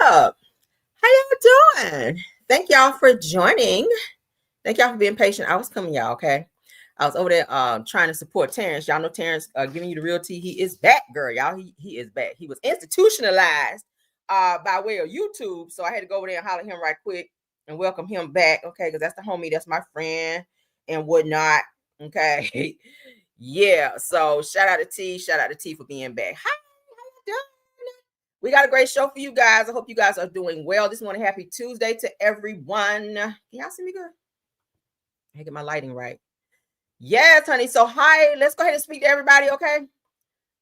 up? How y'all doing? Thank y'all for joining. Thank y'all for being patient. I was coming, y'all, okay? I was over there trying to support Terrence. Y'all know Terrence giving you the real tea. He is back, girl, y'all. He is back. He was institutionalized by way of YouTube. So I had to go over there and holler at him right quick and welcome him back, okay? Because that's the homie, that's my friend and whatnot, okay? Yeah, so shout out to T for being back. How you doing? We got a great show for you guys. I hope you guys are doing well this morning. Happy Tuesday to everyone. Can y'all see me good? I get my lighting right. Yes, honey. So hi, let's go ahead and speak to everybody, okay?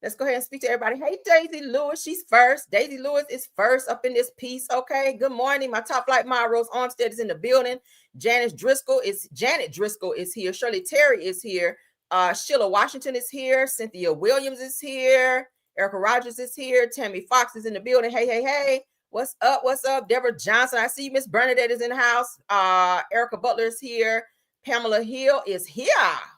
Let's go ahead and speak to everybody. Hey, Daisy Lewis, she's first. Daisy Lewis is first up in this piece, okay? Good morning. My top flight Ma Rose Armstead is in the building. Janet Driscoll is here. Shirley Terry is here. Sheila Washington is here. Cynthia Williams is here. Erica Rogers is here. Tammy Fox is in the building. Hey. What's up? Deborah Johnson. I see Miss Bernadette is in the house. Erica Butler is here. Pamela Hill is here.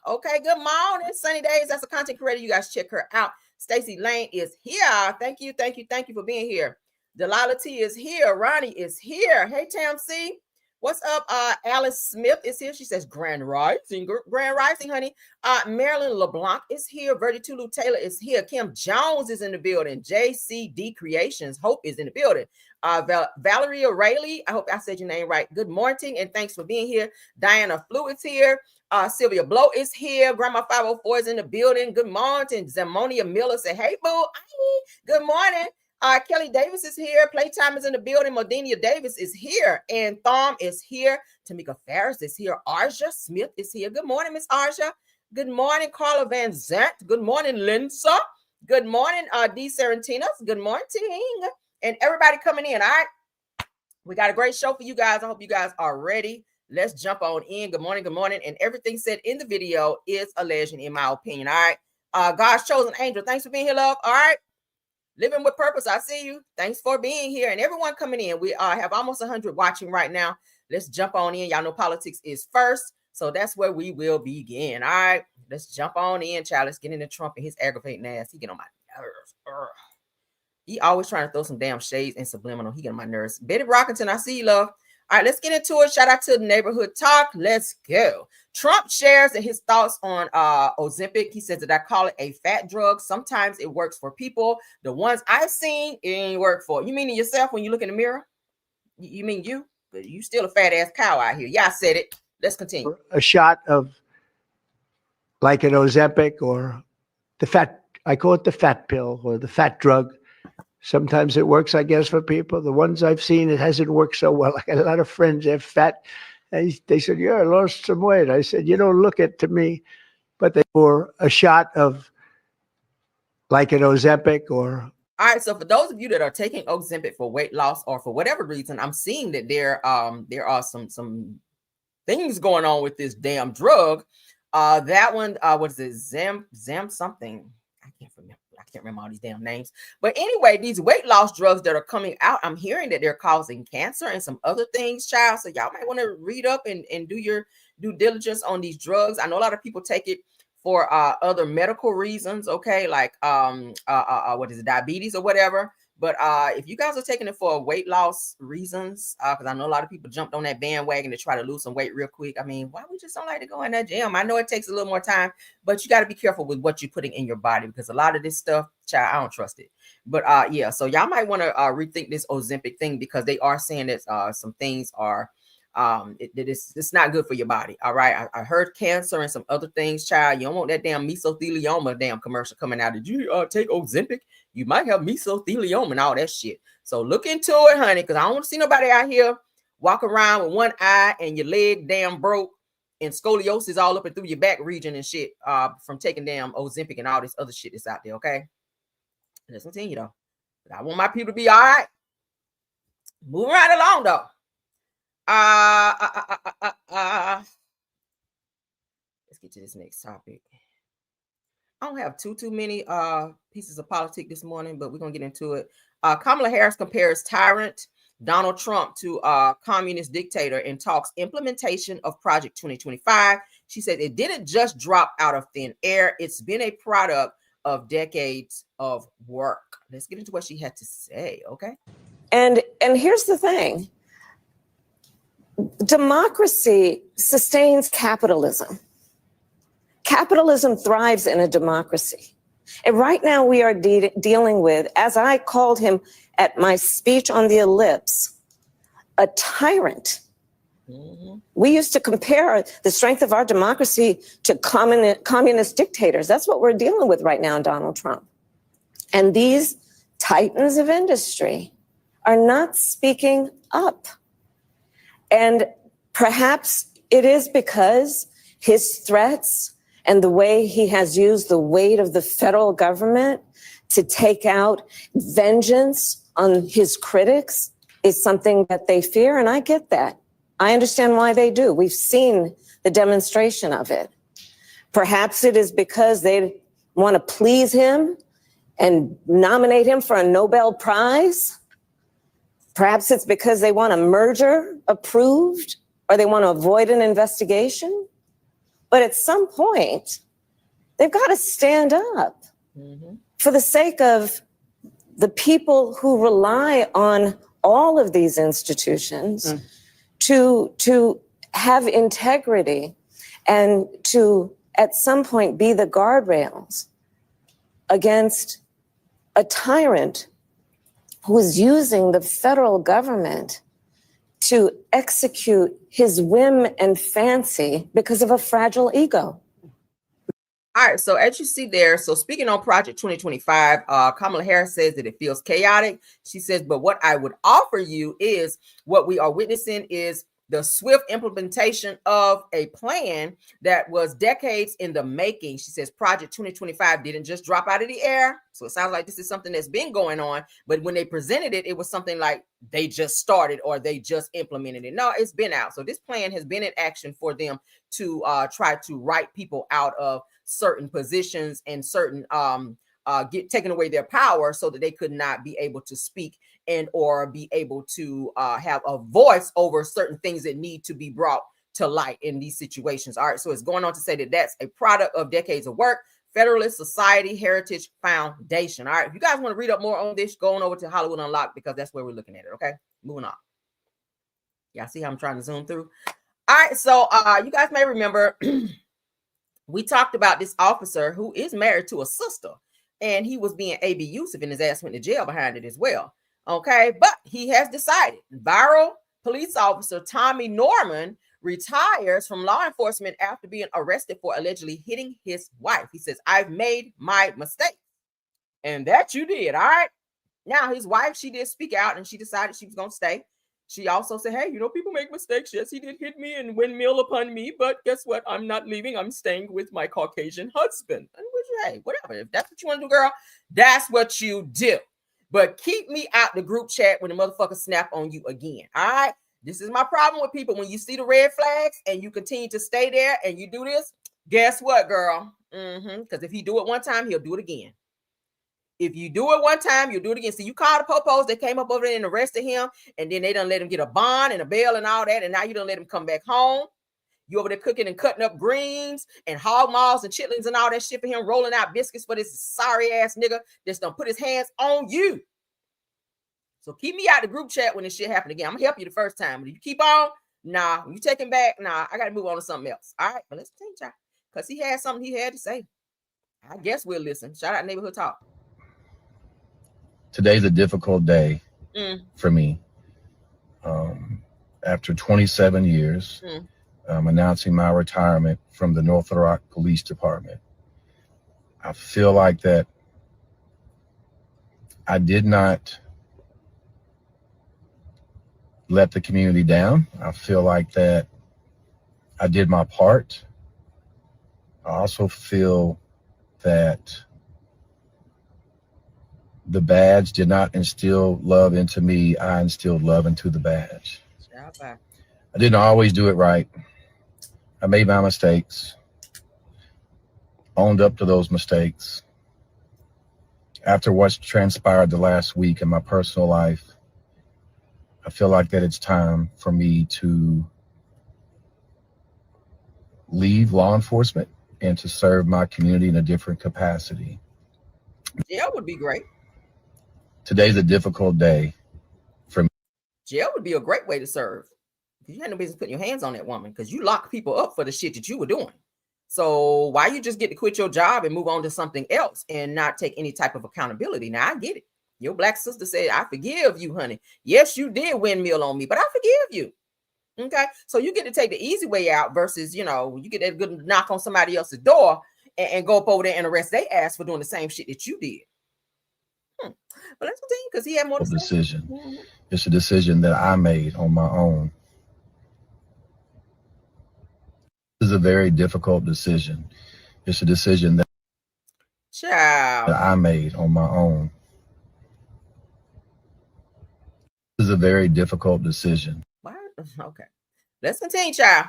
Okay, good morning. Sunny Days. That's a content creator. You guys check her out. Stacey Lane is here. Thank you for being here. Delilah T is here. Ronnie is here. Hey, Tam C. What's up? Alice Smith is here. She says, Grand Rising, honey. Marilyn LeBlanc is here. Verdi Tulu Taylor is here. Kim Jones is in the building. JCD Creations, Hope is in the building. Valeria Rayleigh, I hope I said your name right. Good morning, and thanks for being here. Diana Flew is here. Sylvia Blow is here. Grandma 504 is in the building. Good morning. Zemonia Miller said, hey, boo. Good morning. Kelly Davis is here. Playtime is in the building. Modinia Davis is here. And Thom is here. Tamika Ferris is here. Arja Smith is here. Good morning, Miss Arja. Good morning, Carla Van Zant. Good morning, Linsa. Good morning, D. Sarantinas. Good morning. And everybody coming in. All right. We got a great show for you guys. I hope you guys are ready. Let's jump on in. Good morning. And everything said in the video is a legend, in my opinion. All right. God's chosen angel. Thanks for being here, love. All right. Living with purpose. I see you. Thanks for being here. And everyone coming in. We have almost 100 watching right now. Let's jump on in. Y'all know politics is first. So that's where we will begin. All right. Let's jump on in, child. Let's get into Trump and his aggravating ass. He get on my nerves. He always trying to throw some damn shades and subliminal. He get on my nerves. Betty Rockington, I see you, love. All right, let's get into it. Shout out to the neighborhood talk. Let's go. Trump shares his thoughts on Ozempic. He says that I call it a fat drug. Sometimes it works for people. The ones I've seen, it ain't work for. You mean yourself when you look in the mirror? You mean you? But you still a fat ass cow out here. Yeah, I said it. Let's continue. A shot of like an Ozempic or the fat, I call it the fat pill or the fat drug. Sometimes it works, I guess, for people. The ones I've seen, it hasn't worked so well. I got a lot of friends, they're fat. And they said, yeah, I lost some weight. I said, you don't look it to me. But they for a shot of like an Ozempic or... All right, so for those of you that are taking Ozempic for weight loss or for whatever reason, I'm seeing that there are some things going on with this damn drug. That one, what is it? Zam something. I can't remember all these damn names. But anyway, these weight loss drugs that are coming out, I'm hearing that they're causing cancer and some other things, child. So y'all might want to read up and do your due diligence on these drugs. I know a lot of people take it for other medical reasons, okay, like what is it, diabetes or whatever. But if you guys are taking it for weight loss reasons, because I know a lot of people jumped on that bandwagon to try to lose some weight real quick. I mean, why we just don't like to go in that gym? I know it takes a little more time, but you got to be careful with what you're putting in your body because a lot of this stuff, child, I don't trust it. But yeah, so y'all might want to rethink this Ozempic thing because they are saying that some things are it's not good for your body. All right. I heard cancer and some other things, child. You don't want that damn mesothelioma damn commercial coming out. Did you take Ozempic? You might have mesothelioma and all that shit. So look into it, honey, because I don't want to see nobody out here walk around with one eye and your leg damn broke and scoliosis all up and through your back region and shit from taking damn Ozempic and all this other shit that's out there. Okay. Let's continue though. But I want my people to be all right. Moving right along though. Let's get to this next topic. I don't have too many pieces of politics this morning, but we're gonna get into it. Kamala Harris compares tyrant Donald Trump to communist dictator and talks implementation of Project 2025. She said it didn't just drop out of thin air. It's been a product of decades of work. Let's get into what she had to say, okay? And here's the thing. Democracy sustains capitalism. Capitalism thrives in a democracy. And right now we are dealing with, as I called him at my speech on the ellipse, a tyrant. Mm-hmm. We used to compare the strength of our democracy to communist dictators. That's what we're dealing with right now in Donald Trump. And these titans of industry are not speaking up. And perhaps it is because his threats and the way he has used the weight of the federal government to take out vengeance on his critics is something that they fear, and I get that. I understand why they do. We've seen the demonstration of it. Perhaps it is because they want to please him and nominate him for a Nobel Prize. Perhaps it's because they want a merger approved or they want to avoid an investigation. But at some point, they've got to stand up for the sake of the people who rely on all of these institutions to have integrity and to, at some point, be the guardrails against a tyrant who is using the federal government to execute his whim and fancy because of a fragile ego. All right, so as you see there, so speaking on Project 2025, Kamala Harris says that it feels chaotic. She says, but what I would offer you is what we are witnessing is the swift implementation of a plan that was decades in the making. She says Project 2025 didn't just drop out of the air. So it sounds like this is something that's been going on. But when they presented it, it was something like they just started or they just implemented it. No, it's been out. So this plan has been in action for them to try to write people out of certain positions and certain taking away their power so that they could not be able to speak and or be able to have a voice over certain things that need to be brought to light in these situations. All right, so it's going on to say that that's a product of decades of work. Federalist Society Heritage Foundation. All right, if you guys want to read up more on this, go on over to Hollywood Unlocked because that's where we're looking at it. Okay, moving on. Y'all see how I'm trying to zoom through? All right, so you guys may remember we talked about this officer who is married to a sister, and he was being abusive, and his ass went to jail behind it as well. Okay, but he has decided. Viral police officer Tommy Norman retires from law enforcement after being arrested for allegedly hitting his wife. He says, I've made my mistake. And that you did, all right? Now, his wife, she did speak out, and she decided she was going to stay. She also said, hey, you know, people make mistakes. Yes, he did hit me and windmill upon me, but guess what? I'm not leaving. I'm staying with my Caucasian husband. And hey, whatever. If that's what you want to do, girl, that's what you do. But keep me out the group chat when the motherfucker snap on you again. All right. This is my problem with people. When you see the red flags and you continue to stay there and you do this, guess what, girl? Because if he do it one time, he'll do it again. If you do it one time, you'll do it again. So you call the popos that came up over there and arrested him, and then they done let him get a bond and a bail and all that, and now you done let him come back home. You over there cooking and cutting up greens and hog maws and chitlins and all that shit for him, rolling out biscuits for this sorry ass nigga that's done put his hands on you. So keep me out the group chat when this shit happen again. I'm gonna help you the first time. But if you keep on, nah, when you take him back, nah, I gotta move on to something else. All right, but let's change y'all. Because he had something he had to say. I guess we'll listen. Shout out Neighborhood Talk. Today's a difficult day for me. After 27 years, I'm announcing my retirement from the North Little Rock Police Department. I feel like that I did not let the community down. I feel like that I did my part. I also feel that the badge did not instill love into me. I instilled love into the badge. I didn't always do it right. I made my mistakes, owned up to those mistakes. After what's transpired the last week in my personal life, I feel like that it's time for me to leave law enforcement and to serve my community in a different capacity. Yeah, would be great. Today's a difficult day Jail would be a great way to serve. You had no business putting your hands on that woman because you locked people up for the shit that you were doing. So why you just get to quit your job and move on to something else and not take any type of accountability? Now, I get it. Your black sister said, I forgive you, honey. Yes, you did windmill on me, but I forgive you. Okay. So you get to take the easy way out versus, you get that good knock on somebody else's door and go up over there and arrest their ass for doing the same shit that you did. But let's continue because he had more to say. Decision. It's a decision that I made on my own. This is a very difficult decision. It's a decision that I made on my own. This is a very difficult decision. What? Okay. Let's continue, child.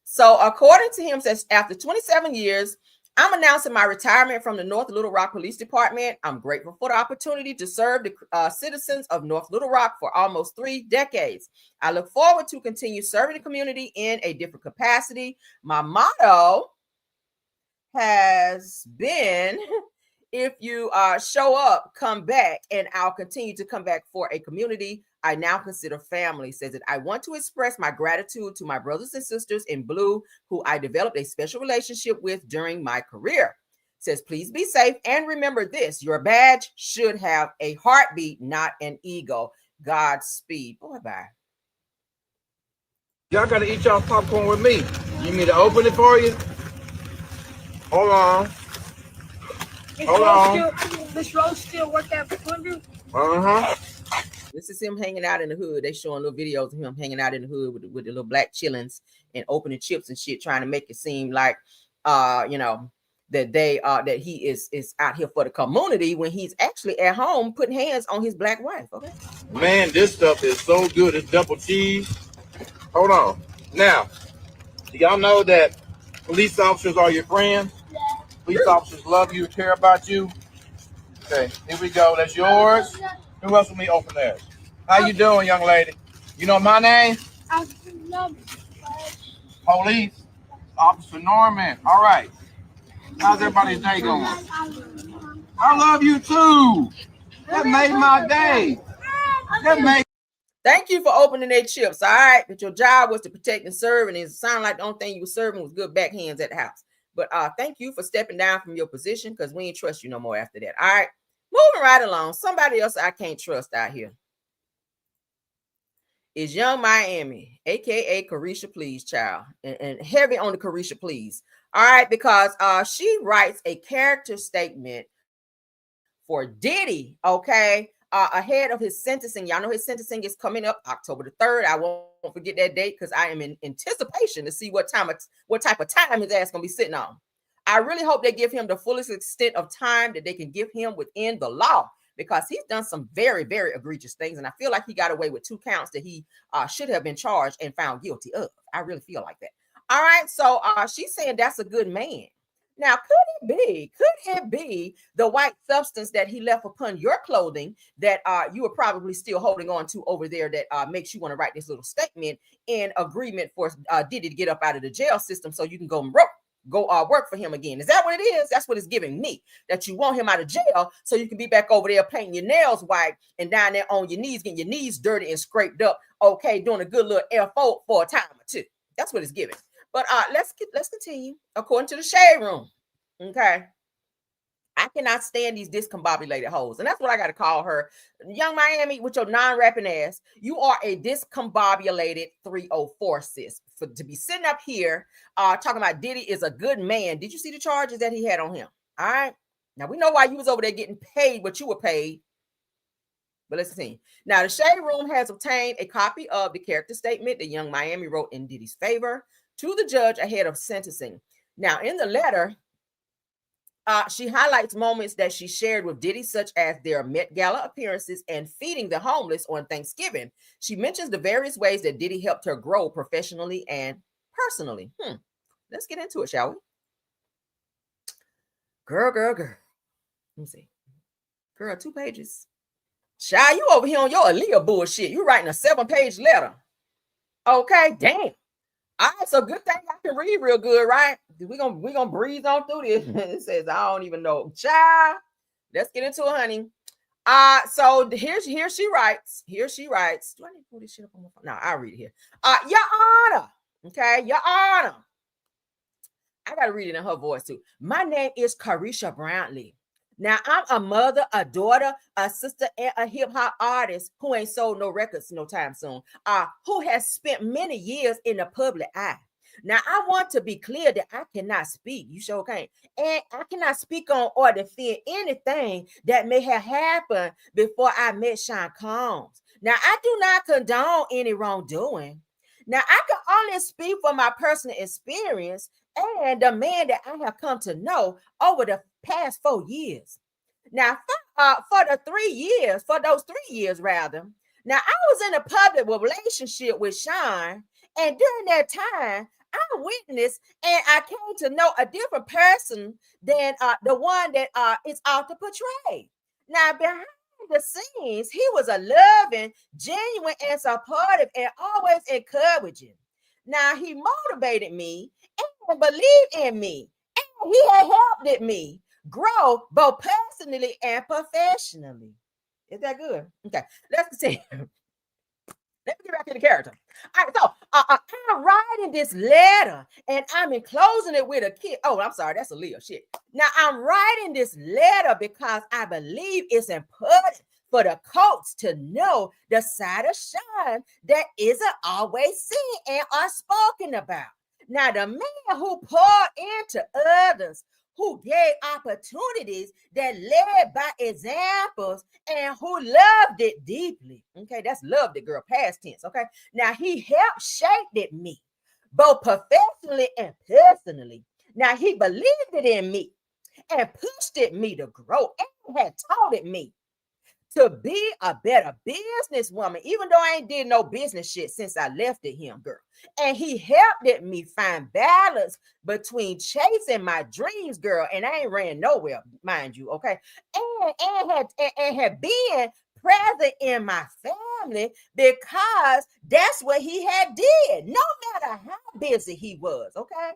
So according to him, says after 27 years, I'm announcing my retirement from the North Little Rock Police Department. I'm grateful for the opportunity to serve the citizens of North Little Rock for almost 3 decades. I look forward to continue serving the community in a different capacity. My motto has been, if you show up, come back, and I'll continue to come back for a community I now consider family. Says that I want to express my gratitude to my brothers and sisters in blue who I developed a special relationship with during my career. Says, please be safe and remember this, your badge should have a heartbeat, not an ego. Godspeed. Bye-bye. Y'all gotta eat y'all popcorn with me. You need me to open it for you? Hold on. Hold on. This road still work out for Thunder? Uh-huh. This is him hanging out in the hood. They showing little videos of him hanging out in the hood with the little black chillins and opening chips and shit, trying to make it seem like, that he is out here for the community when he's actually at home putting hands on his black wife. Okay. Man, this stuff is so good. It's double cheese. Hold on. Now, do y'all know that police officers are your friends? Yeah. Police officers love you, care about you. Okay, here we go. That's yours. Who else will me open theirs? How you doing, young lady? You know my name? Police Officer Norman. All right. How's everybody's day going? I love you too. That made my day. Thank you for opening their chips. All right. But your job was to protect and serve, and it sounded like the only thing you were serving was good backhands at the house. But thank you for stepping down from your position because we ain't trust you no more after that. All right. Moving right along. Somebody else I can't trust out here is Young Miami, aka Carisha Please, child, and heavy on the Carisha Please. All right, because she writes a character statement for Diddy, okay, ahead of his sentencing. Y'all know his sentencing is coming up October the 3rd. I won't forget that date because I am in anticipation to see what type of time his ass gonna be sitting on. I really hope they give him the fullest extent of time that they can give him within the law, because he's done some very, very egregious things. And I feel like he got away with 2 counts that he should have been charged and found guilty of. I really feel like that. All right. So she's saying that's a good man. Now, could it be the white substance that he left upon your clothing that you are probably still holding on to over there that makes you want to write this little statement in agreement for Diddy to get up out of the jail system so you can go work for him again? Is that what it is? That's what it's giving me, that you want him out of jail so you can be back over there painting your nails white and down there on your knees, getting your knees dirty and scraped up. Okay, doing a good little F4 for a time or two. That's what it's giving. But let's continue. According to the Shade Room, okay, I cannot stand these discombobulated hoes, and that's what I got to call her. Young Miami, with your non-rapping ass, you are a discombobulated 304 sis. To be sitting up here talking about Diddy is a good man. Did you see the charges that he had on him? All right. Now we know why you was over there getting paid what you were paid. But let's see. Now the Shade Room has obtained a copy of the character statement that Young Miami wrote in Diddy's favor to the judge ahead of sentencing. Now in the letter, she highlights moments that she shared with Diddy, such as their Met Gala appearances and feeding the homeless on Thanksgiving. She mentions the various ways that Diddy helped her grow professionally and personally. Let's get into it, shall we? Girl. Let me see. Girl, 2 pages. Child, you over here on your Aaliyah bullshit. You writing a 7-page letter. Okay, damn. All right, so good thing I can read real good, right? We're gonna breeze on through this. It says, I don't even know. Child, let's get into it, honey. So here she writes. Here she writes. Do I need to pull this shit up on my phone? No, I'll read it here. Your Honor. Okay, Your Honor. I gotta read it in her voice too. My name is Carisha Brownlee. Now I'm a mother, a daughter, a sister, and a hip hop artist who ain't sold no records no time soon. Who has spent many years in the public eye. Now I want to be clear that I cannot speak. You sure can't. And I cannot speak on or defend anything that may have happened before I met Sean Combs. Now I do not condone any wrongdoing. Now I can only speak from my personal experience and the man that I have come to know over the past 4 years. Now, for those 3 years rather. Now, I was in a public relationship with Sean, and during that time, I witnessed and I came to know a different person than the one that is out to portray. Now, behind the scenes, he was a loving, genuine, and supportive, and always encouraging. Now, he motivated me and believed in me, and he had helped me grow both personally and professionally. Is that good? Okay, let's see. Let me get back to the character. All right, so I'm writing this letter and I'm enclosing it with a kid. Oh, I'm sorry, that's a Leo shit. Now I'm writing this letter because I believe it's important for the coach to know the side of Sean that isn't always seen and are spoken about. Now, the man who poured into others, who gave opportunities that led by examples, and who loved it deeply. Okay, that's loved it, girl, past tense. Okay, now he helped shape me, both professionally and personally. Now he believed it in me and pushed me to grow and had taught me to be a better businesswoman, even though I ain't did no business shit since I left him, girl. And he helped me find balance between chasing my dreams, girl, and I ain't ran nowhere, mind you, okay? And had been present in my family because that's what he had did, no matter how busy he was, okay?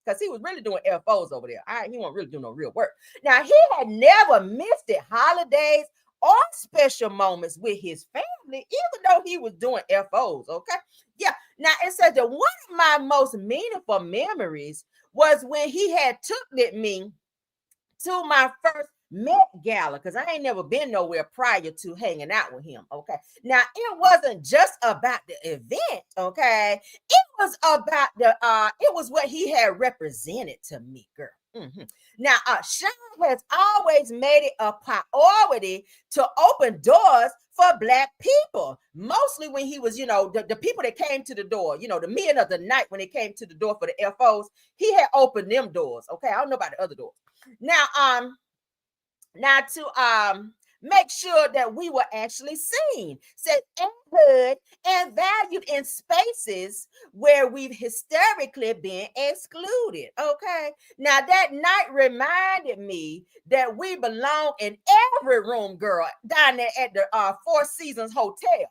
Because he was really doing FOs over there. All right, he wasn't really doing no real work. Now, he had never missed it, holidays or special moments with his family, even though he was doing FOs, okay? Yeah, now it says that one of my most meaningful memories was when he had took me to my first Met Gala, because I ain't never been nowhere prior to hanging out with him, okay? Now, it wasn't just about the event, okay? It was about it was what he had represented to me, girl. Mm-hmm. Now, Sean has always made it a priority to open doors for Black people, mostly when he was, the people that came to the door, the men of the night when they came to the door for the FOs, he had opened them doors, okay? I don't know about the other doors. Now to make sure that we were actually seen, said and heard and valued in spaces where we've historically been excluded. Okay. Now that night reminded me that we belong in every room, girl, down there at the Four Seasons Hotel,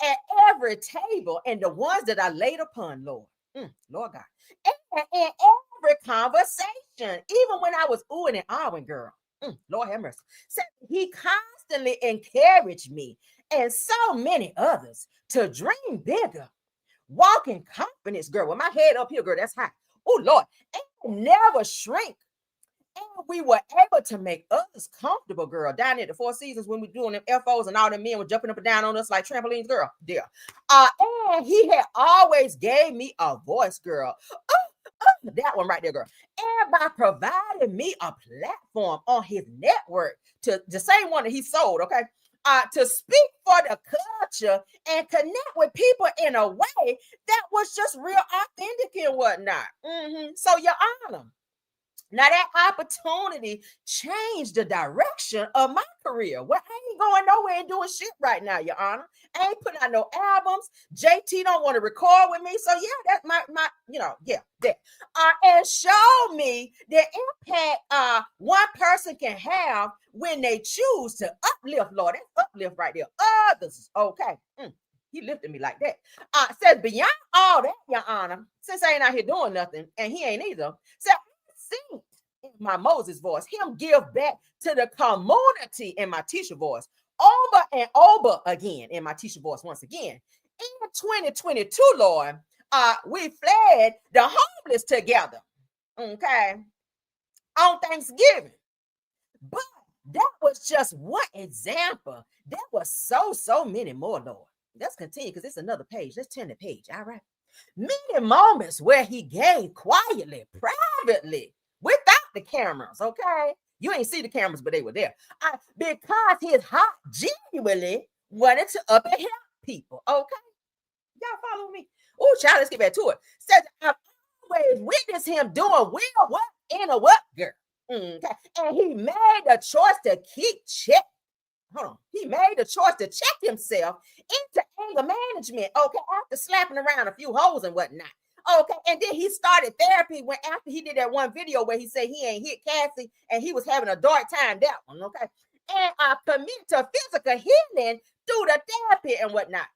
at every table, and the ones that I laid upon, Lord. Lord God. And every conversation, even when I was oohing and ahhing, girl. Lord have mercy. So he constantly encouraged me and so many others to dream bigger, walk in confidence, girl. With my head up here, girl, that's high. Oh, Lord. And never shrink. And we were able to make others comfortable, girl, down at the Four Seasons when we were doing them FOs and all the men were jumping up and down on us like trampolines, girl. There. And he had always gave me a voice, girl. That one right there, girl. And by providing me a platform on his network, to the same one that he sold, okay, to speak for the culture and connect with people in a way that was just real authentic and whatnot. So, Your Honor, now that opportunity changed the direction of my career. Well, I ain't going nowhere and doing shit right now, Your Honor. I ain't putting out no albums. JT don't want to record with me. So yeah, that's my that. And show me the impact one person can have when they choose to uplift, Lord. That's uplift right there. Others, okay. He lifted me like that. Says beyond all that, Your Honor, since I ain't out here doing nothing, and he ain't either, said sing in my Moses voice, him give back to the community in my teacher voice, over and over again in my teacher voice once again. In 2022, Lord, we fled the homeless together, okay, on Thanksgiving. But that was just one example. There was so many more, Lord. Let's continue because it's another page. Let's turn the page, all right? Many moments where he gave quietly, privately, without the cameras, okay? You ain't see the cameras, but they were there. Because his heart genuinely wanted to up and help people, okay? Y'all follow me? Oh, child, let's get back to it. Says, I've always witnessed him doing well work in a work, girl. Okay. And he made a choice to keep check. Hold on. He made a choice to check himself into anger management, okay, after slapping around a few hoes and whatnot. Okay, and then he started therapy when after he did that one video where he said he ain't hit Cassie and he was having a dark time, that one, okay? And committed to physical healing through the therapy and whatnot.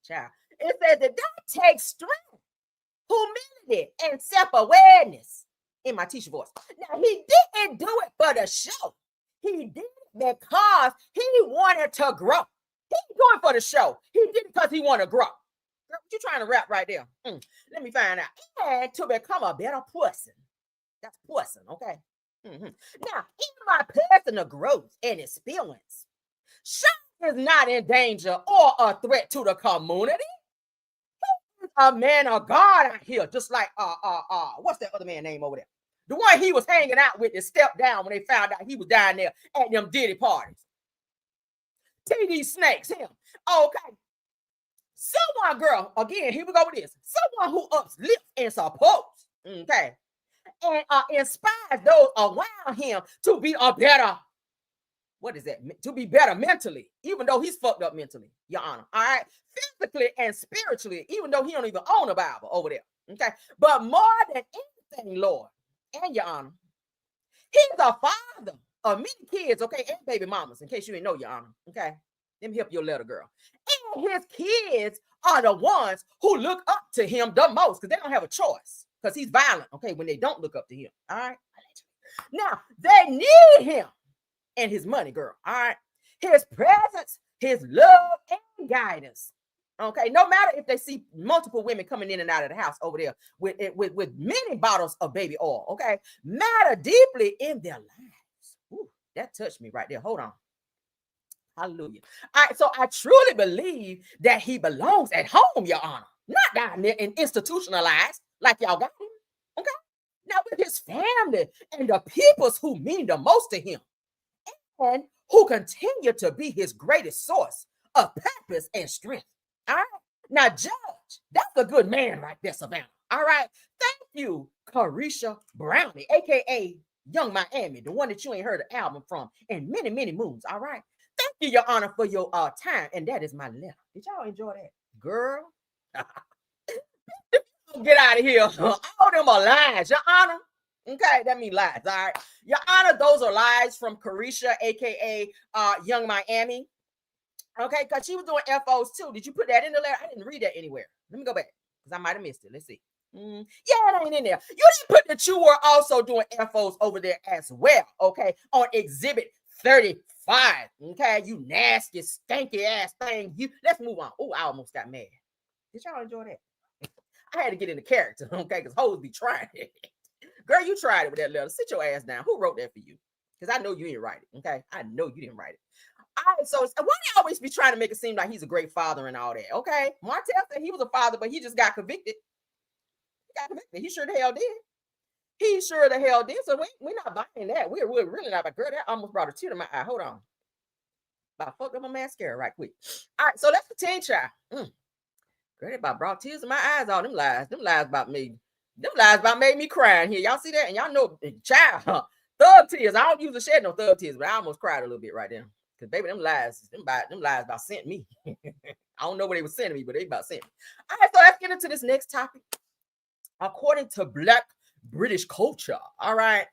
Child. It says that that takes strength, humility, and self-awareness in my teacher voice. Now, he didn't do it for the show. He did it because he wanted to grow. He didn't do it for the show. He did it because he wanted to grow. Girl, what you trying to rap right there? Let me find out. And to become a better person. That's person, okay? Now, in my personal growth and experience, Sean is not in danger or a threat to the community. He is a man of God out here, just like what's that other man name over there? The one he was hanging out with and stepped down when they found out he was down there at them Diddy parties. TD Snakes, him. Okay. Someone, girl, again, here we go with this. Someone who uplifts and supports, okay, and inspires those around him to be a better, what is that? To be better mentally, even though he's fucked up mentally, Your Honor. All right. Physically and spiritually, even though he don't even own a Bible over there. Okay. But more than anything, Lord, and Your Honor, he's a father of many kids, okay, and baby mamas, in case you didn't know, Your Honor. Okay. Let me help your little girl. And his kids are the ones who look up to him the most because they don't have a choice because he's violent, okay, when they don't look up to him. All right. Now, they need him and his money, girl. All right. His presence, his love, and guidance. Okay. No matter if they see multiple women coming in and out of the house over there with many bottles of baby oil, okay, matter deeply in their lives. Ooh, that touched me right there. Hold on. Hallelujah. All right, so I truly believe that he belongs at home, Your Honor, not down there and institutionalized like y'all got him. Okay. Now with his family and the peoples who mean the most to him and who continue to be his greatest source of purpose and strength. All right. Now, Judge, that's a good man right there, Savannah. All right. Thank you, Carisha Brownie, aka Young Miami, the one that you ain't heard the album from in many, many moons. All right. Thank you, Your Honor, for your time. And that is my letter. Did y'all enjoy that? Girl. Get out of here. All them are lies, Your Honor. Okay, that means lies. All right. Your Honor, those are lies from Carisha, aka Young Miami. Okay, because she was doing FOs too. Did you put that in the letter? I didn't read that anywhere. Let me go back because I might have missed it. Let's see. Yeah, it ain't in there. You didn't put that you were also doing FOs over there as well. Okay, on exhibit 35. Okay, you nasty, stanky ass thing. Let's move on. Oh, I almost got mad. Did y'all enjoy that? I had to get into character, okay, because hoes be trying it. Girl, you tried it with that letter. Sit your ass down. Who wrote that for you? Because I know you didn't write it. Okay, I know you didn't write it. All right, so why do you always be trying to make it seem like he's a great father and all that? Okay, Martell said he was a father, but he just got convicted. He got convicted. He sure the hell did. He sure the hell did. So we're not buying that. We're really not. But girl, that almost brought a tear to my eye. Hold on. About fucked up my mascara right quick. All right, so let's continue, child. Girl, that about brought tears in my eyes. All them lies about me. Them lies about made me cry in here. Y'all see that? And y'all know, child, thug tears. I don't usually shed no thug tears, but I almost cried a little bit right there. Because baby, them lies about sent me. I don't know what they were sending me, but they about sent me. All right, so let's get into this next topic. According to Black British culture. All right.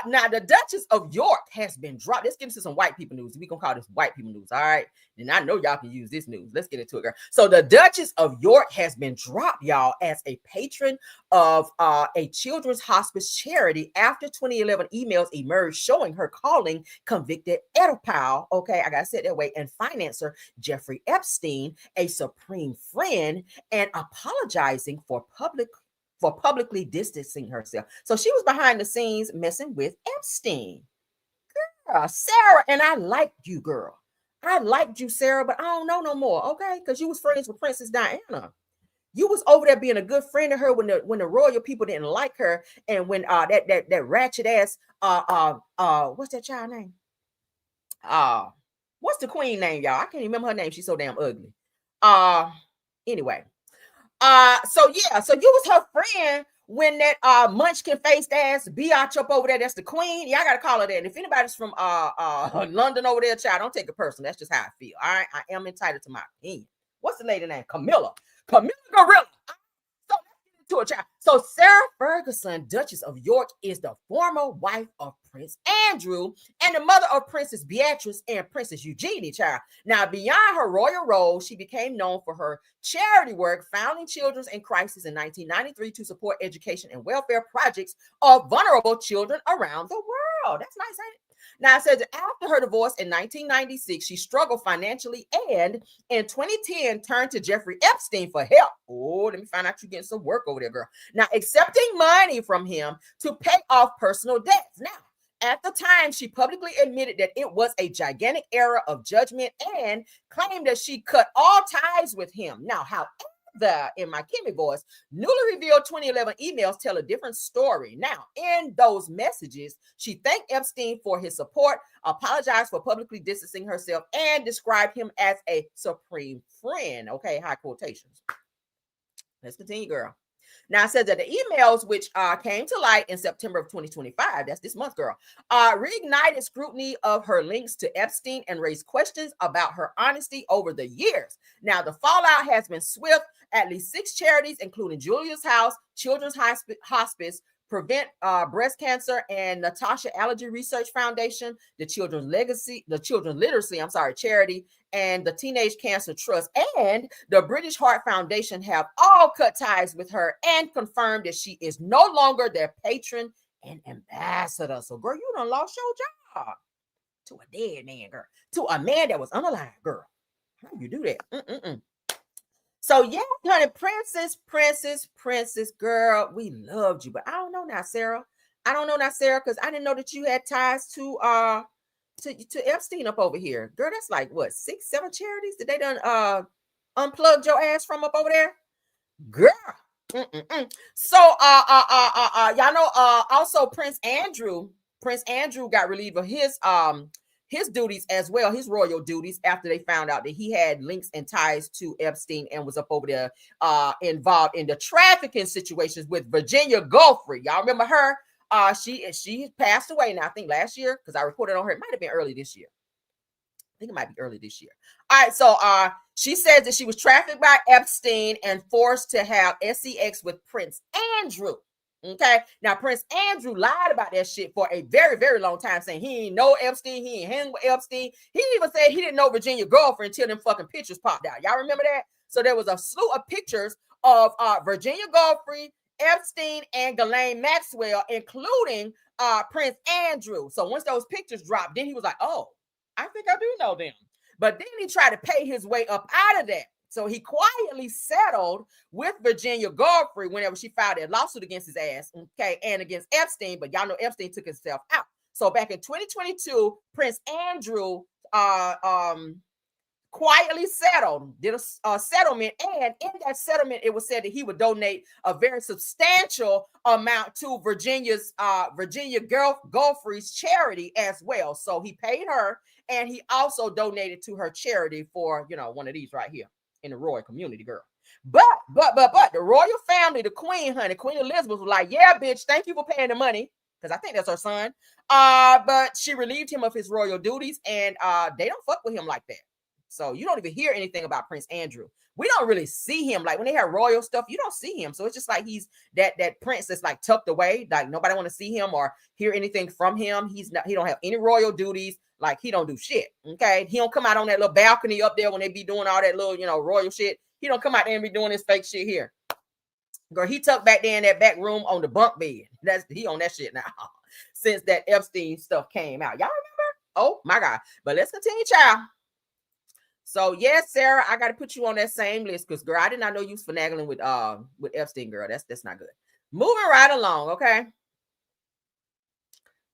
Now the Duchess of York has been dropped. Let's get into some white people news. We're gonna call this white people news. All right. And I know y'all can use this news. Let's get into it, girl. So the Duchess of York has been dropped, y'all, as a patron of a children's hospice charity after 2011 emails emerged showing her calling convicted pedophile, okay, I gotta say it that way, and financer Jeffrey Epstein a supreme friend and apologizing for publicly distancing herself. So she was behind the scenes messing with Epstein. Girl, Sarah, and I liked you, girl. I liked you, Sarah, but I don't know no more, okay? Because you was friends with Princess Diana. You was over there being a good friend to her when the royal people didn't like her, and when that ratchet ass what's that child name? What's the queen name, y'all? I can't remember her name. She's so damn ugly. Anyway. So you was her friend when that munchkin faced ass biatch up over there. That's the queen. Yeah, I gotta call her that. And if anybody's from London over there, child, don't take it personal. That's just how I feel. All right, I am entitled to my opinion. What's the lady name? Camilla Gorilla. So let's get into it, child. So Sarah Ferguson, Duchess of York, is the former wife of Prince Andrew and the mother of Princess Beatrice and Princess Eugenie, child. Now, beyond her royal role, she became known for her charity work, founding Children's in Crisis in 1993 to support education and welfare projects of vulnerable children around the world. That's nice, ain't it? Now, it says that after her divorce in 1996, she struggled financially and in 2010 turned to Jeffrey Epstein for help. Oh, let me find out you're getting some work over there, girl. Now, accepting money from him to pay off personal debts. Now, at the time, she publicly admitted that it was a gigantic error of judgment and claimed that she cut all ties with him. Now, however, in my Kimmy voice, newly revealed 2011 emails tell a different story. Now, in those messages, she thanked Epstein for his support, apologized for publicly distancing herself, and described him as a supreme friend. Okay, high quotations. Let's continue, girl. Now, it says that the emails, which came to light in September of 2025, that's this month, girl, reignited scrutiny of her links to Epstein and raised questions about her honesty over the years. Now, the fallout has been swift. At least 6 charities, including Julia's House, Children's Hospice, Prevent Breast Cancer, and Natasha Allergy Research Foundation, the Children's Literacy charity, and the Teenage Cancer Trust, and the British Heart Foundation have all cut ties with her and confirmed that she is no longer their patron and ambassador. So, girl, you done lost your job to a dead man, girl, to a man that was unalive, girl. How you do that? So, yeah, honey, princess, girl, we loved you. But I don't know now, Sarah. Because I didn't know that you had ties to Epstein up over here. Girl, that's like, what, 6, 7 charities that they done unplugged your ass from up over there? Girl. So, y'all know, also Prince Andrew got relieved of his duties as well, his royal duties, after they found out that he had links and ties to Epstein and was up over there involved in the trafficking situations with Virginia Giuffre. Y'all remember her? She passed away now, I think last year, because I reported on her. It might have been early this year. I think it might be early this year. All right, so she says that she was trafficked by Epstein and forced to have sex with Prince Andrew. Okay, now Prince Andrew lied about that shit for a very, very long time, saying he ain't know Epstein, he ain't hang with Epstein. He even said he didn't know Virginia Giuffre until them fucking pictures popped out. Y'all remember that? So there was a slew of pictures of Virginia Giuffre, Epstein, and Ghislaine Maxwell, including Prince Andrew. So once those pictures dropped, then he was like, oh, I think I do know them. But then he tried to pay his way up out of that. So he quietly settled with Virginia Giuffre whenever she filed a lawsuit against his ass, okay, and against Epstein. But y'all know Epstein took himself out. So back in 2022, Prince Andrew quietly settled, did a settlement, and in that settlement, it was said that he would donate a very substantial amount to Virginia Giuffre's charity as well. So he paid her, and he also donated to her charity for, one of these right here in the royal community, girl. But the royal family, the queen, honey, Queen Elizabeth was like, yeah, bitch, thank you for paying the money, because I think that's her son. But she relieved him of his royal duties, and they don't fuck with him like that. So you don't even hear anything about Prince Andrew. We don't really see him. Like when they have royal stuff, you don't see him. So it's just like he's that prince that's like tucked away. Like nobody want to see him or hear anything from him. He don't have any royal duties. Like he don't do shit. Okay. He don't come out on that little balcony up there when they be doing all that little, royal shit. He don't come out there and be doing this fake shit here. Girl, he tucked back there in that back room on the bunk bed. He on that shit now. Since that Epstein stuff came out. Y'all remember? Oh my God. But let's continue, child. So yes, Sarah, I got to put you on that same list because, girl, I did not know you was finagling with Epstein, girl. That's not good. Moving right along, okay?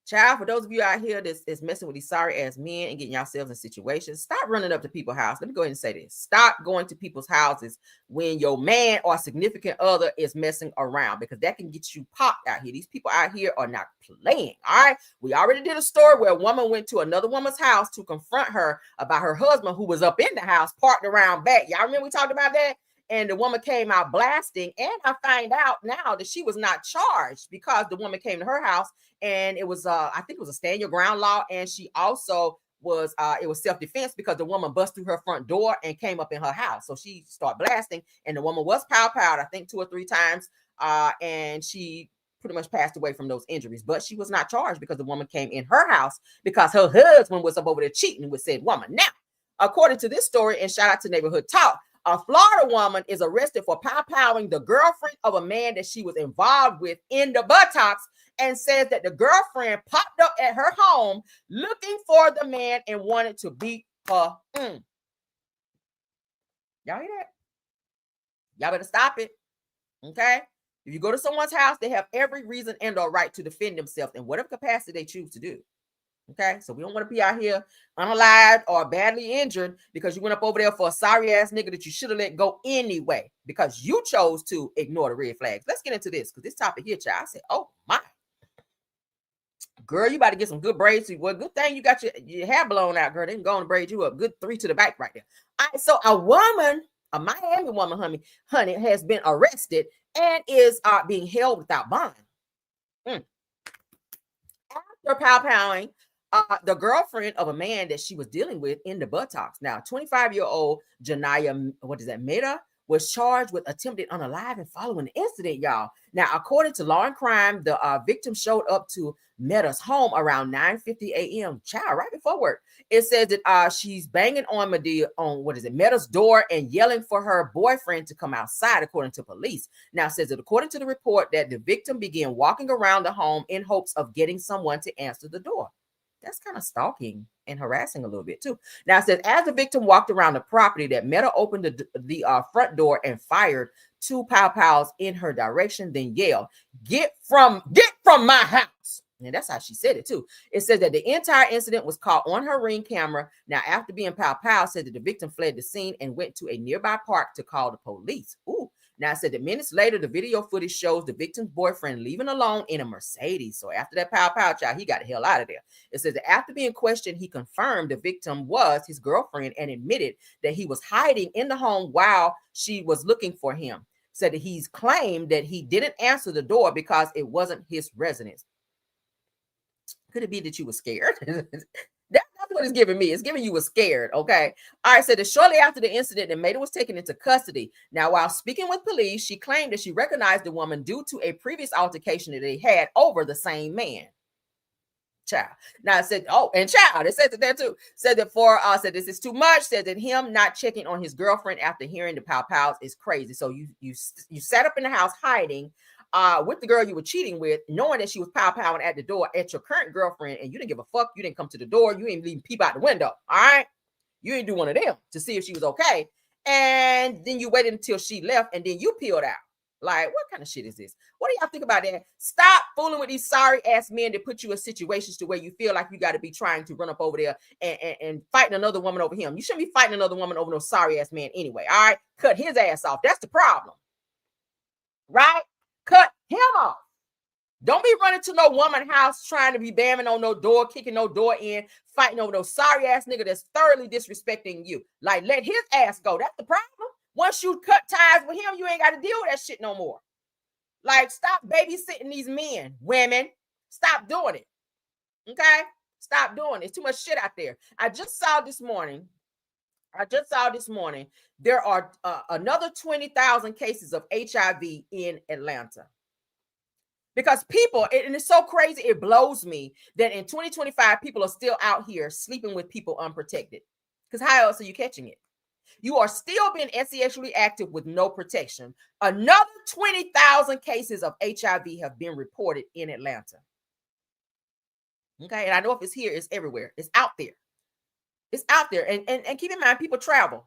Child, for those of you out here that's messing with these sorry ass men and getting yourselves in situations, stop running up to people's house. Let me go ahead and say this. Stop going to people's houses when your man or significant other is messing around because that can get you popped out here. These people out here are not playing, all right? We already did a story where a woman went to another woman's house to confront her about her husband who was up in the house, parked around back. Y'all remember we talked about that? And the woman came out blasting. And I find out now that she was not charged because the woman came to her house and it was, I think it was a stand your ground law. And she also was, it was self-defense because the woman bust through her front door and came up in her house. So she started blasting and the woman was pow-powed, I think 2 or 3 times. And she pretty much passed away from those injuries, but she was not charged because the woman came in her house because her husband was up over there cheating with said woman. Now, according to this story, and shout out to Neighborhood Talk, a Florida woman is arrested for pow-powing the girlfriend of a man that she was involved with in the buttocks and says that the girlfriend popped up at her home looking for the man and wanted to beat her. Y'all hear that? Y'all better stop it. Okay? If you go to someone's house, they have every reason and or right to defend themselves in whatever capacity they choose to do. Okay, so we don't want to be out here unalived or badly injured because you went up over there for a sorry ass nigga that you should have let go anyway because you chose to ignore the red flags. Let's get into this because this topic here, child. I said, oh my. Girl, you about to get some good braids. Well, good thing you got your hair blown out, girl. They can go and braid you up. Good 3 to the back right there. All right, so a woman, a Miami woman, honey, has been arrested and is being held without bond. After pow-powing the girlfriend of a man that she was dealing with in the buttocks. Now, 25-year-old Janaya, Meta, was charged with attempted unaliving following the incident, y'all. Now, according to Law and Crime, the victim showed up to Meta's home around 9:50 a.m. Child, right before work. It says that she's banging on Meta's door and yelling for her boyfriend to come outside, according to police. Now, it says that according to the report that the victim began walking around the home in hopes of getting someone to answer the door. That's kind of stalking and harassing a little bit too. Now it says as the victim walked around the property that Meta opened the front door and fired 2 pow-pows in her direction, then yelled, get from my house. And that's how she said it too. It says that the entire incident was caught on her Ring camera. Now, after being pow-pow, said that the victim fled the scene and went to a nearby park to call the police. Ooh. Now, I said that minutes later, the video footage shows the victim's boyfriend leaving alone in a Mercedes. So after that pow-pow, child, he got the hell out of there. It says that after being questioned, he confirmed the victim was his girlfriend and admitted that he was hiding in the home while she was looking for him. Said that he's claimed that he didn't answer the door because it wasn't his residence. Could it be that you were scared? That's what it's giving me. It's giving you was scared, okay? All right, so that shortly after the incident, the Meta was taken into custody. Now, while speaking with police, she claimed that she recognized the woman due to a previous altercation that they had over the same man. Child. Now, it said, oh, and child, it said that there too. Said that said this is too much. Said that him not checking on his girlfriend after hearing the pow-pows is crazy. So you sat up in the house hiding with the girl you were cheating with, knowing that she was pow-powing at the door at your current girlfriend, and you didn't give a fuck. You didn't come to the door. You didn't even peep out the window. All right. You didn't do one of them to see if she was okay. And then you waited until she left and then you peeled out. Like, what kind of shit is this? What do y'all think about that? Stop fooling with these sorry ass men that put you in situations to where you feel like you got to be trying to run up over there and fighting another woman over him. You shouldn't be fighting another woman over no sorry ass man anyway. All right. Cut his ass off. That's the problem. Right? Cut him off. Don't be running to no woman's house trying to be bamming on no door, kicking no door in, fighting over no sorry ass nigga that's thoroughly disrespecting you. Like, let his ass go. That's the problem. Once you cut ties with him, you ain't got to deal with that shit no more. Like, stop babysitting these men, women. Stop doing it. Okay? Stop doing it. It's too much shit out there. I just saw this morning I just saw this morning, there are another 20,000 cases of HIV in Atlanta. Because people, and it's so crazy, it blows me that in 2025, people are still out here sleeping with people unprotected. Because how else are you catching it? You are still being sexually active with no protection. Another 20,000 cases of HIV have been reported in Atlanta. Okay, and I know if it's here, it's everywhere. It's out there. It's out there. And keep in mind, people travel.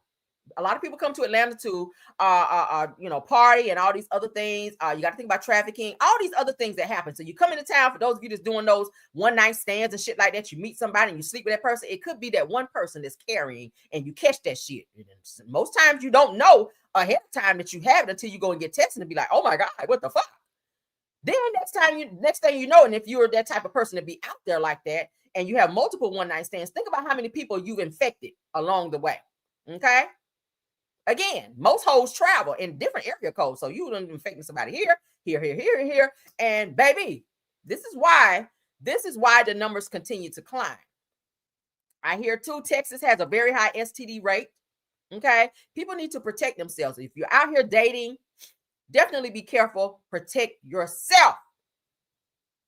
A lot of people come to Atlanta to, party and all these other things. You got to think about trafficking, all these other things that happen. So you come into town, for those of you that's doing those one night stands and shit like that, you meet somebody and you sleep with that person. It could be that one person that's carrying and you catch that shit. Most times you don't know ahead of time that you have it until you go and get tested and be like, oh my God, what the fuck? Then next thing you know, and if you're that type of person to be out there like that and you have multiple one night stands, think about how many people you've infected along the way. Okay. Again, most hoes travel in different area codes. So you done infecting somebody here. And baby, this is why the numbers continue to climb. I hear too, Texas has a very high STD rate. Okay. People need to protect themselves. If you're out here dating, definitely be careful. Protect yourself.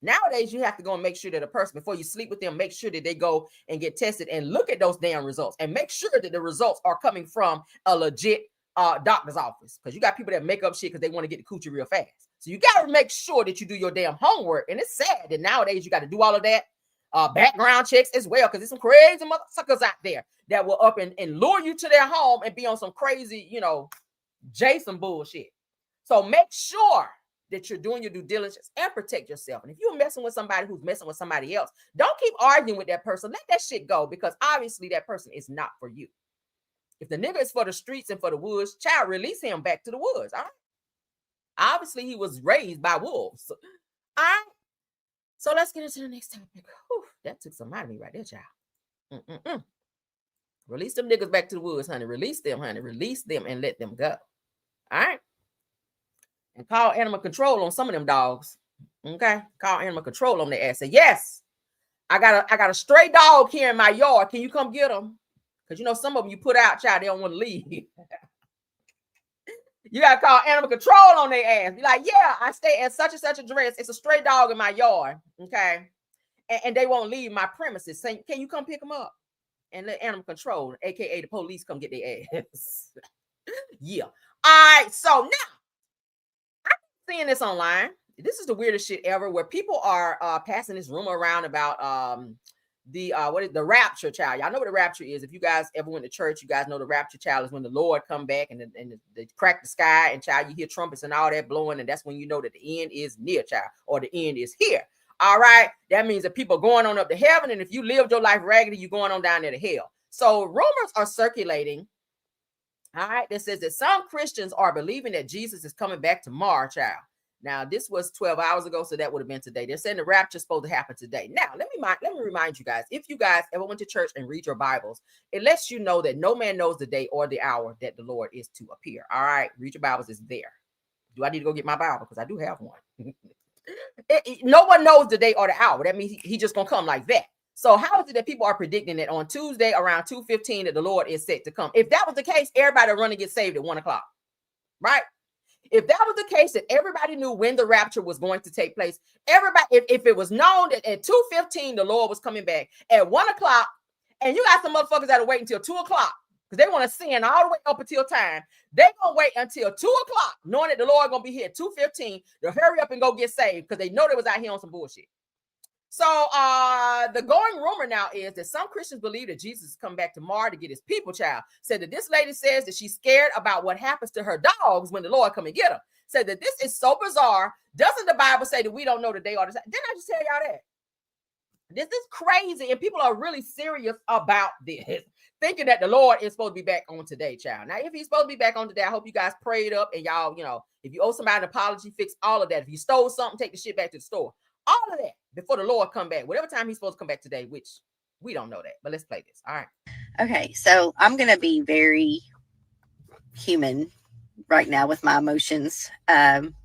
Nowadays, you have to go and make sure that a person, before you sleep with them, make sure that they go and get tested and look at those damn results and make sure that the results are coming from a legit doctor's office. Because you got people that make up shit because they want to get the coochie real fast. So you got to make sure that you do your damn homework. And it's sad that nowadays you got to do all of that. Background checks as well, because there's some crazy motherfuckers out there that will up and lure you to their home and be on some crazy, Jason bullshit. So make sure that you're doing your due diligence and protect yourself. And if you're messing with somebody who's messing with somebody else, don't keep arguing with that person. Let that shit go, because obviously that person is not for you. If the nigga is for the streets and for the woods, child, release him back to the woods. All right. Obviously, he was raised by wolves. All right. So let's get into the next topic. Whew, that took some out of me right there, child. Release them niggas back to the woods, honey. Release them, honey. Release them and let them go. All right. And call animal control on some of them dogs. Okay. Call animal control on their ass. Say, yes, I got a stray dog here in my yard. Can you come get them? Because some of them you put out, child, they don't want to leave. You got to call animal control on their ass. Be like, yeah, I stay at such and such address. It's a stray dog in my yard. Okay. And they won't leave my premises. Say, can you come pick them up? And let animal control, aka the police, come get their ass. Yeah. All right. So now, seeing this online, this is the weirdest shit ever, where people are passing this rumor around about the rapture, child. Y'all know what the rapture is. If you guys ever went to church, you guys know the rapture, child, is when the Lord come back and they crack the sky, and child, you hear trumpets and all that blowing, and that's when you know that the end is near, child, or the end is here. All right, that means that people are going on up to heaven, and if you lived your life raggedy, you're going on down there to hell. So rumors are circulating. All right, that says that some Christians are believing that Jesus is coming back tomorrow, child. Now, this was 12 hours ago, so that would have been today. They're saying the rapture is supposed to happen today. Now, let me remind you guys, if you guys ever went to church and read your Bibles, it lets you know that no man knows the day or the hour that the Lord is to appear. All right, read your Bibles, is there. Do I need to go get my Bible? Because I do have one. No one knows the day or the hour. That means he just going to come like that. So how is it that people are predicting that on Tuesday around 2:15 that the Lord is set to come? If that was the case, everybody would run and get saved at 1 o'clock, right? If that was the case, that everybody knew when the rapture was going to take place, everybody, if it was known that at 2:15 the Lord was coming back, at 1 o'clock, and you got some motherfuckers that are waiting until 2 o'clock because they want to sin all the way up until time, they're going to wait until 2 o'clock, knowing that the Lord going to be here at 2:15 to hurry up and go get saved because they know they was out here on some bullshit. So the going rumor now is that some Christians believe that Jesus is coming back tomorrow to get his people, child. Said that this lady says that she's scared about what happens to her dogs when the Lord come and get them. Said that this is so bizarre. Doesn't the Bible say that we don't know the day or the time? Didn't I just tell y'all that? This is crazy, and people are really serious about this, thinking that the Lord is supposed to be back on today, child. Now, if he's supposed to be back on today, I hope you guys prayed up and y'all, if you owe somebody an apology, fix all of that. If you stole something, take the shit back to the store. All of that before the Lord come back, whatever time he's supposed to come back today, which we don't know that, but let's play this. All right. Okay. So I'm going to be very human right now with my emotions. I'm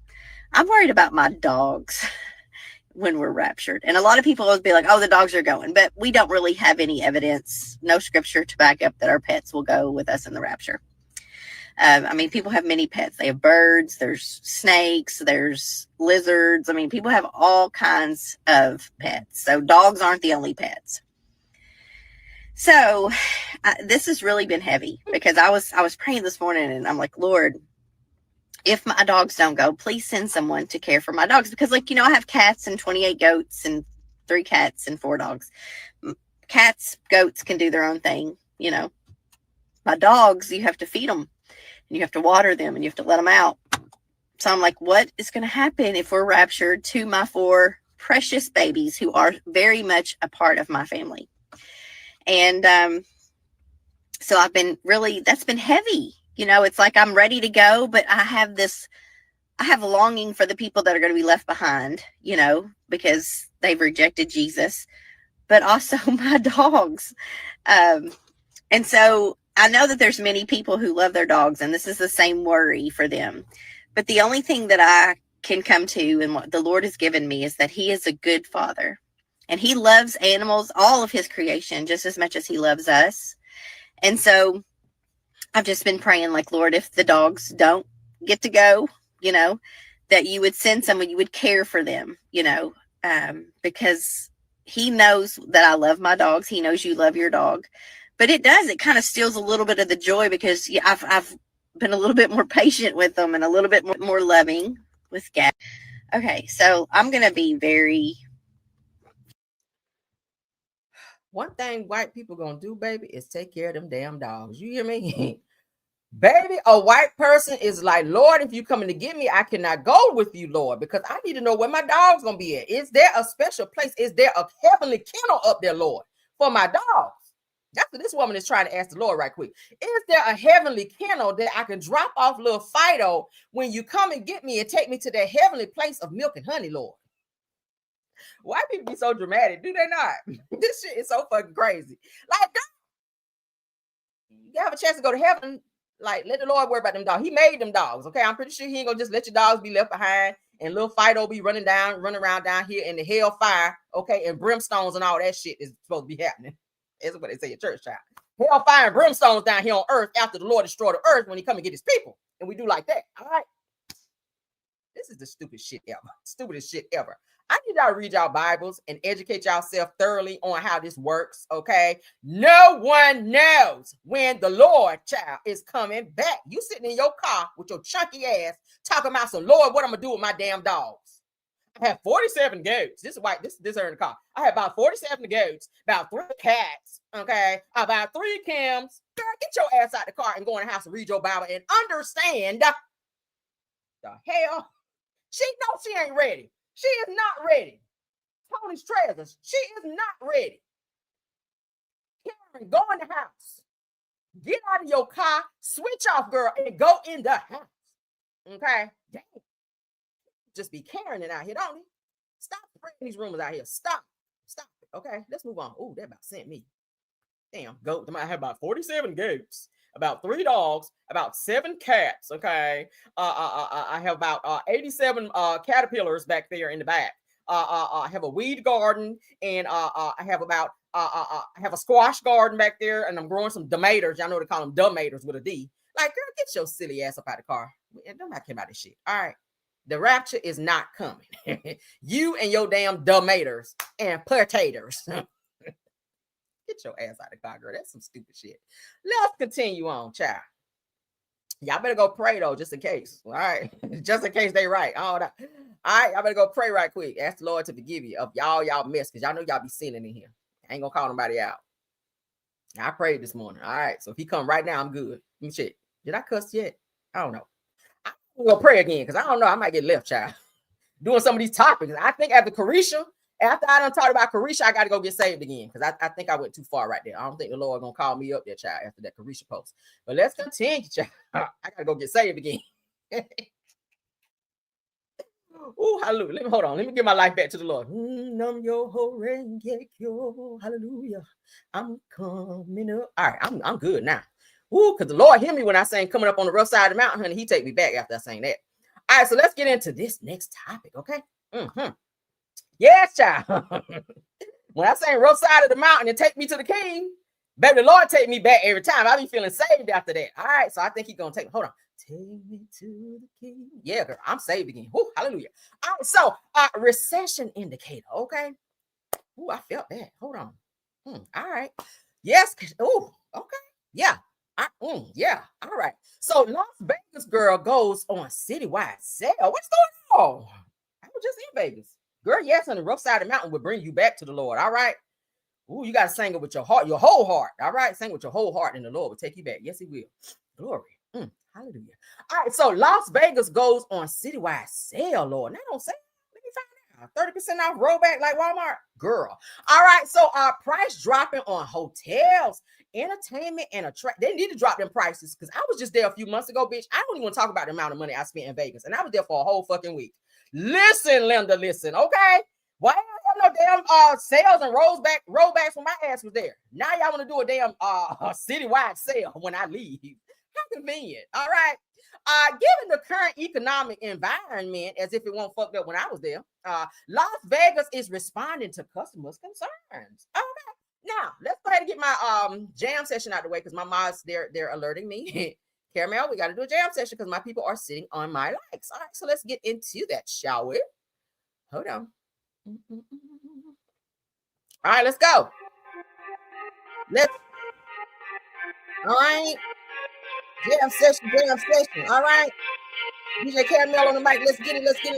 worried about my dogs. when we're raptured. And a lot of people will be like, oh, the dogs are going, but we don't really have any evidence, no scripture to back up that our pets will go with us in the rapture. I mean, people have many pets. They have birds, there's snakes, there's lizards. I mean, people have all kinds of pets. So dogs aren't the only pets. So this has really been heavy because I was praying this morning and I'm like, Lord, if my dogs don't go, please send someone to care for my dogs. Because, like, you know, I have cats and 28 goats and 3 cats and 4 dogs. Cats, goats can do their own thing, you know. My dogs, you have to feed them. And you have to water them and you have to let them out. So I'm like, what is going to happen if we're raptured to my 4 precious babies who are very much a part of my family? And so I've been really, that's been heavy. You know, it's like I'm ready to go, but I have a longing for the people that are going to be left behind, you know, because they've rejected Jesus, but also my dogs. And so I know that there's many people who love their dogs, and this is the same worry for them. But the only thing that I can come to and what the Lord has given me is that he is a good father. And he loves animals, all of his creation, just as much as he loves us. And so I've just been praying, like, Lord, if the dogs don't get to go, you know, that you would send someone, you would care for them, you know, because he knows that I love my dogs. He knows you love your dog. But it kind of steals a little bit of the joy because I've been a little bit more patient with them and a little bit more loving with Gab. Okay, so I'm going to be very... One thing white people going to do, baby, is take care of them damn dogs. You hear me? Baby, a white person is like, Lord, if you coming to get me, I cannot go with you, Lord, because I need to know where my dog's going to be at. Is there a special place? Is there a heavenly kennel up there, Lord, for my dogs? That's what this woman is trying to ask the Lord right quick. Is there a heavenly kennel that I can drop off little Fido when you come and get me and take me to that heavenly place of milk and honey, Lord? White people be so dramatic, do they not? This shit is so fucking crazy. Like, you have a chance to go to heaven, like, let the Lord worry about them dogs. He made them dogs, okay? I'm pretty sure he ain't gonna just let your dogs be left behind and little Fido be running around down here in the hellfire, okay? And brimstones and all that shit is supposed to be happening. That's what they say at church, child. Hellfire and brimstones down here on earth after the Lord destroyed the earth when he come and get his people. And we do like that, all right? This is the stupidest shit ever. Stupidest shit ever. I need y'all to read y'all Bibles and educate yourself thoroughly on how this works, okay? No one knows when the Lord, child, is coming back. You sitting in your car with your chunky ass talking about some, Lord, what I'm going to do with my damn dogs? I have 47 goats. This is white. This are in the car. I have about 47 goats, about 3 cats, okay? About 3 Kims. Girl, get your ass out the car and go in the house and read your Bible and understand the hell. She knows she ain't ready. She is not ready. Tony's treasures. She is not ready. Karen, go in the house. Get out of your car. Switch off, girl, and go in the house. Okay? Dang. Just be carrying it out here, don't he? Stop spreading these rumors out here. Stop it. Okay, let's move on. Oh, that about sent me. Damn, goat. I have about 47 goats, about 3 dogs, about 7 cats. Okay, I have about 87 caterpillars back there in the back. I have a weed garden, and I have about I have a squash garden back there, and I'm growing some tomatoes. Y'all know they call them tomatoes with a D. Like, girl, get your silly ass up out of the car. Don't care about this shit. All right. The rapture is not coming. You and your damn tomatoes and potatoes. Get your ass out of the car, girl. That's some stupid shit. Let's continue on, child. Y'all better go pray, though, just in case. All right? Just in case they right. All right, y'all better go pray right quick. Ask the Lord to forgive you of y'all mess, because y'all know y'all be sinning in here. I ain't going to call nobody out. I prayed this morning. All right, so if he come right now, I'm good. Let me check. Did I cuss yet? I don't know. I'm gonna pray again because I don't know. I might get left, child, doing some of these topics. I think after I done talked about Carisha, I got to go get saved again because I think I went too far right there. I don't think the Lord gonna call me up there, child, after that Carisha post. But let's continue, child. I gotta go get saved again. Oh, hallelujah. Hold on. Let me give my life back to the Lord. Hallelujah. I'm coming up. All right, I'm good now. Ooh, because the Lord hear me when I sing coming up on the rough side of the mountain, honey. He take me back after I sang that. All right, so let's get into this next topic, okay? Yes, child. When I sing rough side of the mountain and take me to the king, baby, the Lord take me back every time. I be feeling saved after that. All right, so I think he's gonna take me. Hold on. Take me to the king. Yeah, girl, I'm saved again. Woo, hallelujah. All right, so recession indicator. Okay. Ooh, I felt that. Hold on. All right. Yes. Oh, okay. Yeah. Yeah. All right. So Las Vegas girl goes on citywide sale. What's going on? I was just in Vegas. Girl, yes, on the rough side of the mountain will bring you back to the Lord. All right. Ooh, you got to sing it with your heart, your whole heart. All right. Sing with your whole heart, and the Lord will take you back. Yes, he will. Glory. Hallelujah. All right. So Las Vegas goes on citywide sale, Lord. Now don't say, let me find out. 30% off rollback like Walmart. Girl. All right. So price dropping on hotels, entertainment, and attract. They need to drop them prices because I was just there a few months ago, bitch. I don't even want to talk about the amount of money I spent in Vegas, and I was there for a whole fucking week. Listen, Linda, listen, okay? Why don't have no damn sales and rollbacks when my ass was there? Now y'all want to do a damn citywide sale when I leave. How convenient. All right. Given the current economic environment, as if it won't fucked up when I was there, Las Vegas is responding to customers' concerns. Okay. Now let's go ahead and get my jam session out of the way because my mods they're alerting me. Caramel, we got to do a jam session because my people are sitting on my likes. All right, so let's get into that, shall we? Hold on. All right, let's go. All right. Jam session. All right. DJ Caramel on the mic. Let's get it. Let's go.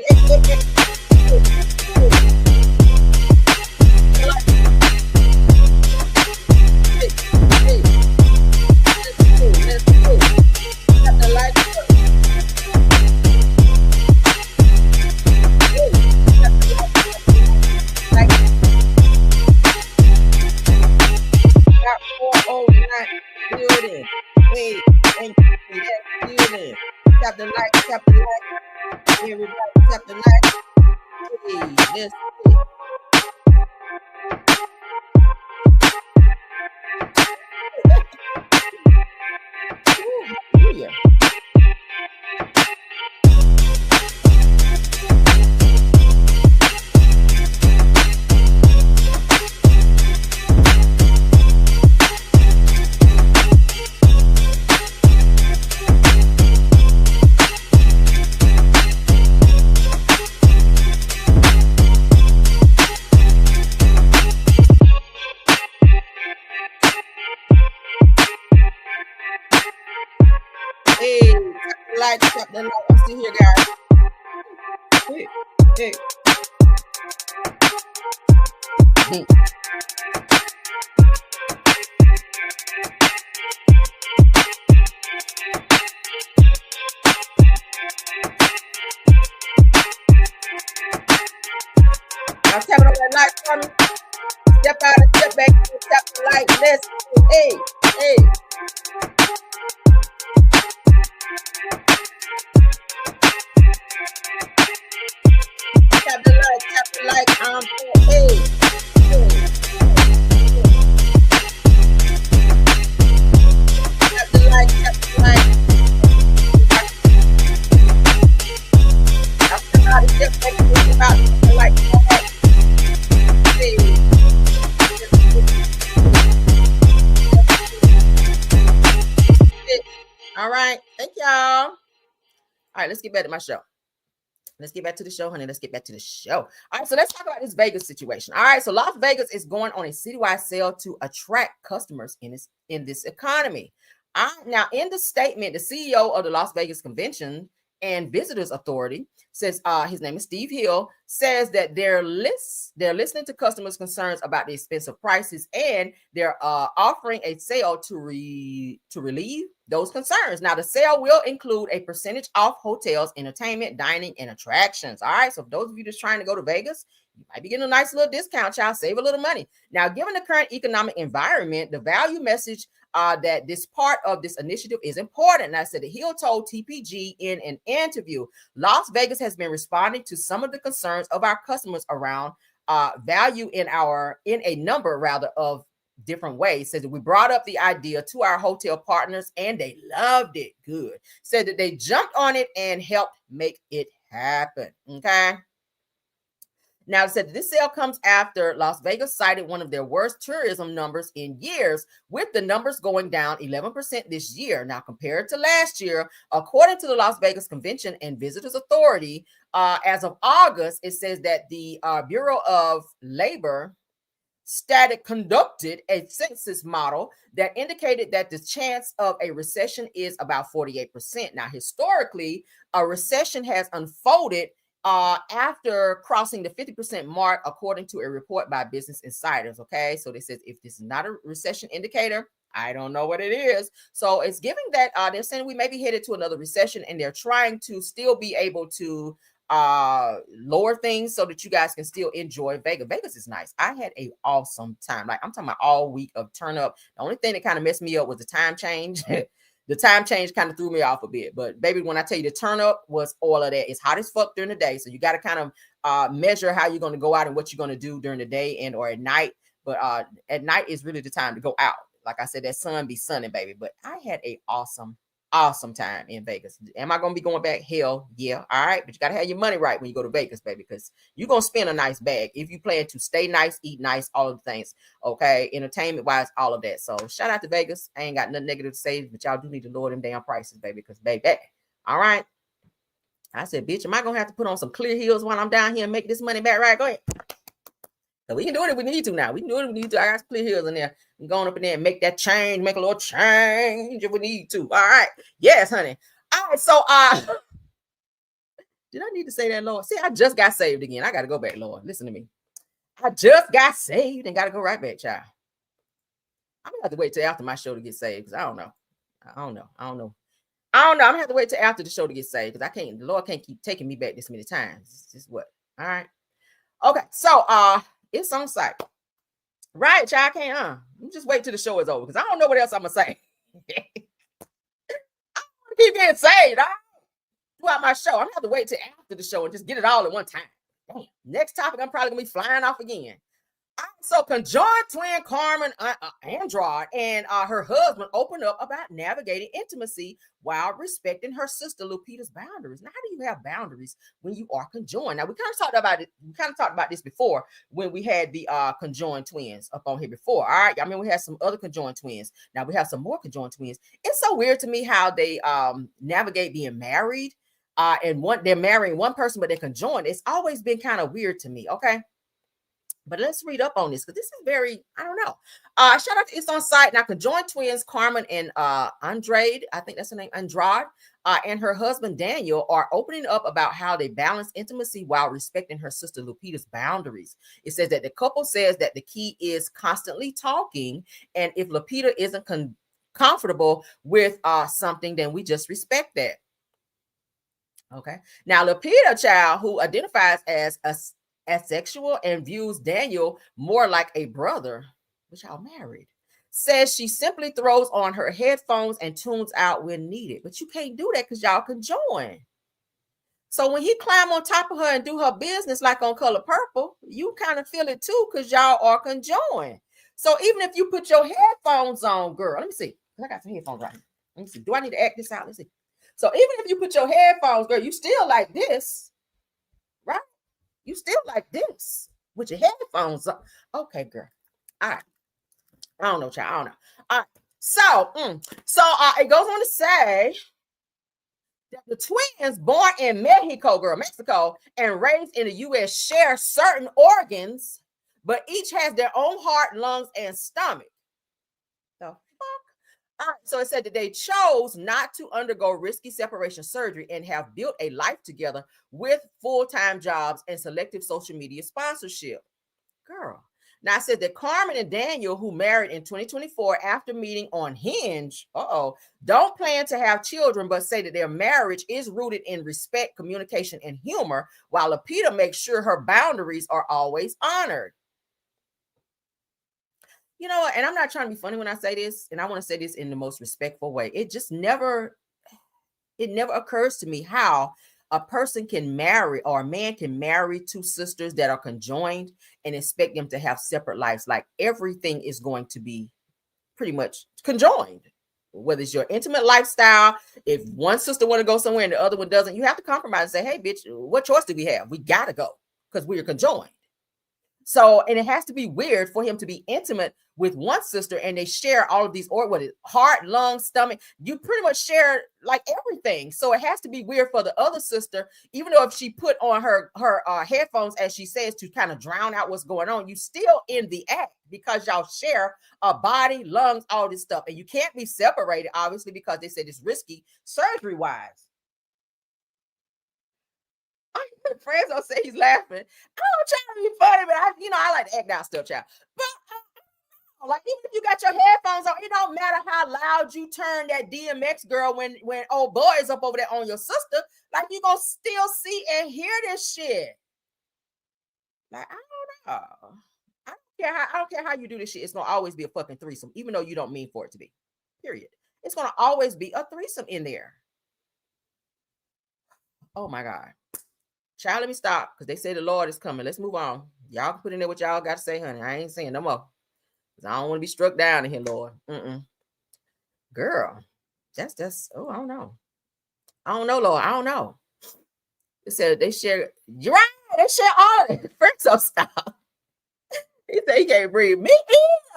Got the lights up. Got 409 building. Hey, thank you. That's building. Tap the light. Everybody tap the light. Hey, let's see. Hallelujah. Hey, tap the light. I'm still here, guys. Hey. Now tap it on that light for me. Step out and step back. Tap the light. Let's go. Hey. Tap the light. Hey. Tap the light. After step back and step out. The light. Hey. All right. Thank y'all. All right, let's get back to my show. Let's get back to the show, honey. Let's get back to the show. All right, so let's talk about this Vegas situation. All right, so Las Vegas is going on a citywide sale to attract customers in this economy. Now, in the statement, the CEO of the Las Vegas Convention and Visitors Authority says, his name is Steve Hill, says that they're listening to customers' concerns about the expensive prices, and they're offering a sale to relieve those concerns. Now, the sale will include a percentage off hotels, entertainment, dining, and attractions. All right, so for those of you just trying to go to Vegas, you might be getting a nice little discount, child. Save a little money. Now, given the current economic environment, the value message that this part of this initiative is important. And I said that Hill told TPG in an interview, Las Vegas has been responding to some of the concerns of our customers around value in a number of different ways. Says that we brought up the idea to our hotel partners and they loved it. Good. Said that they jumped on it and helped make it happen. Okay. Now, it said this sale comes after Las Vegas cited one of their worst tourism numbers in years, with the numbers going down 11% this year. Now, compared to last year, according to the Las Vegas Convention and Visitors Authority, as of August, it says that the Bureau of Labor conducted a census model that indicated that the chance of a recession is about 48%. Now, historically, a recession has unfolded after crossing the 50% mark, according to a report by Business Insiders. Okay, so they says if this is not a recession indicator, I don't know what it is. So it's giving that they're saying we may be headed to another recession, and they're trying to still be able to lower things so that you guys can still enjoy Vegas. Vegas is nice. I had a awesome time. Like, I'm talking about all week of turn up. The only thing that kind of messed me up was the time change. The time change kind of threw me off a bit, but baby, when I tell you the turn up was all of that. It's hot as fuck during the day, so you got to kind of measure how you're going to go out and what you're going to do during the day and or at night. But at night is really the time to go out. Like I said, that sun be sunning, baby. But I had a awesome time in Vegas. Am I going to be going back? Hell yeah. All right. But you got to have your money right when you go to Vegas, baby, because you're going to spend a nice bag if you plan to stay nice, eat nice, all of the things. Okay. Entertainment wise, all of that. So shout out to Vegas. I ain't got nothing negative to say, but y'all do need to lower them damn prices, baby, because baby. All right. I said, bitch, am I going to have to put on some clear heels while I'm down here and make this money back? Right. Go ahead. So we can do it if we need to now. We can do it if we need to. I got clear heels in there. I'm going up in there and make that change, make a little change if we need to. All right. Yes, honey. All right. So did I need to say that, Lord? See, I just got saved again. I got to go back, Lord. Listen to me. I just got saved and got to go right back, child. I'm going to have to wait till after my show to get saved because I don't know. I'm going to have to wait till after the show to get saved because the Lord can't keep taking me back this many times. It's just what? All right. Okay. So, it's on site. Right, child, I can't, you just wait till the show is over because I don't know what else I'm going to say. I want to keep getting saved, all right? Throughout my show. I'm going to have to wait till after the show and just get it all at one time. Damn. Next topic, I'm probably going to be flying off again. So conjoined twin Carmen Andrade and her husband opened up about navigating intimacy while respecting her sister Lupita's boundaries. Now, how do you have boundaries when you are conjoined? Now, we kind of talked about it. We kind of talked about this before when we had the conjoined twins up on here before. All right. I mean, we had some other conjoined twins. Now we have some more conjoined twins. It's so weird to me how they navigate being married and they're marrying one person, but they're conjoined. It's always been kind of weird to me. Okay. But let's read up on this because this is very, I don't know. Shout out to It's on Site. Now, conjoined twins Carmen and Andrade, I think that's her name, Andrade, and her husband Daniel are opening up about how they balance intimacy while respecting her sister Lupita's boundaries. It says that the couple says that the key is constantly talking, and if Lupita isn't comfortable with something, then we just respect that. Okay. Now, Lupita, child, who identifies as asexual and views Daniel more like a brother, which y'all married, says she simply throws on her headphones and tunes out when needed. But you can't do that because y'all can join. So when he climb on top of her and do her business like on Color Purple, you kind of feel it too because y'all are conjoined. So even if you put your headphones on, girl, let me see. I got some headphones right here. Let me see. Do I need to act this out? Let's see. So even if you put your headphones, girl, you still like this, right? You still like this with your headphones on. Okay, girl. All right. I don't know, child. I don't know. All right. So it goes on to say that the twins born in Mexico, and raised in the U.S. share certain organs, but each has their own heart, lungs, and stomach. The fuck? All right, so it said that they chose not to undergo risky separation surgery and have built a life together with full-time jobs and selective social media sponsorship. Girl. Now, I said that Carmen and Daniel, who married in 2024 after meeting on Hinge, don't plan to have children, but say that their marriage is rooted in respect, communication, and humor, while Lupita makes sure her boundaries are always honored. You know, and I'm not trying to be funny when I say this, and I want to say this in the most respectful way. It never occurs to me how a person can marry, or a man can marry two sisters that are conjoined and expect them to have separate lives. Like everything is going to be pretty much conjoined, whether it's your intimate lifestyle. If one sister want to go somewhere and the other one doesn't, you have to compromise and say, hey, bitch, what choice do we have? We got to go. because we are conjoined. So, and it has to be weird for him to be intimate with one sister and they share all of these, or what is heart, lungs, stomach. You pretty much share like everything. So it has to be weird for the other sister, even though if she put on her headphones, as she says, to kind of drown out what's going on, you still in the act because y'all share a body, lungs, all this stuff. And you can't be separated, obviously, because they said it's risky surgery-wise. Friends don't say he's laughing. I don't try to be funny, but I like to act out stuff, child. But like, even if you got your headphones on, it don't matter how loud you turn that DMX girl when old boy is up over there on your sister. Like, you gonna still see and hear this shit. Like, I don't know. I don't care how you do this shit. It's gonna always be a fucking threesome, even though you don't mean for it to be. Period. It's gonna always be a threesome in there. Oh my God. Child, let me stop because they say the Lord is coming. Let's move on. Y'all can put in there what y'all got to say, honey. I ain't saying no more because I don't want to be struck down in here, Lord. Girl, that's. Oh, I don't know. I don't know, Lord. I don't know. They said they share. You're right. They share all of it. Friends, so stop. He said he can't breathe. Me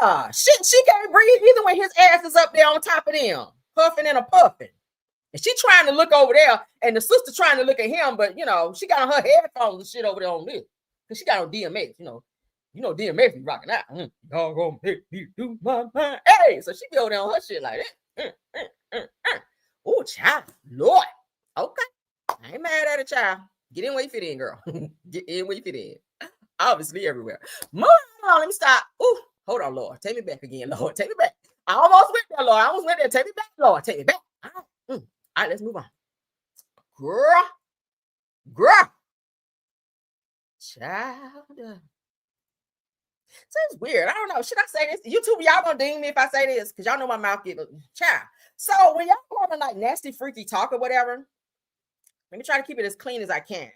either. Shit, she can't breathe either when his ass is up there on top of them, puffing and a puffing. And she trying to look over there, and the sister trying to look at him, but she got on her headphones and shit over there on this. Because she got on DMX, DMX be rocking out. Y'all gonna make me do my mind. Hey, so she be over there on her shit like that. Oh, child, Lord. Okay. I ain't mad at a child. Get in where you fit in, girl. Get in where you fit in. Obviously everywhere. Moving on, let me stop. Ooh, hold on, Lord. Take me back again, Lord. Take me back. I almost went there, Lord. I almost went there. Take me back, Lord. Take me back. All right, let's move on. Girl. Child. So it's weird. I don't know. Should I say this? YouTube, y'all gonna ding me if I say this? Because y'all know my mouth get child. So when y'all having like nasty, freaky talk or whatever, let me try to keep it as clean as I can.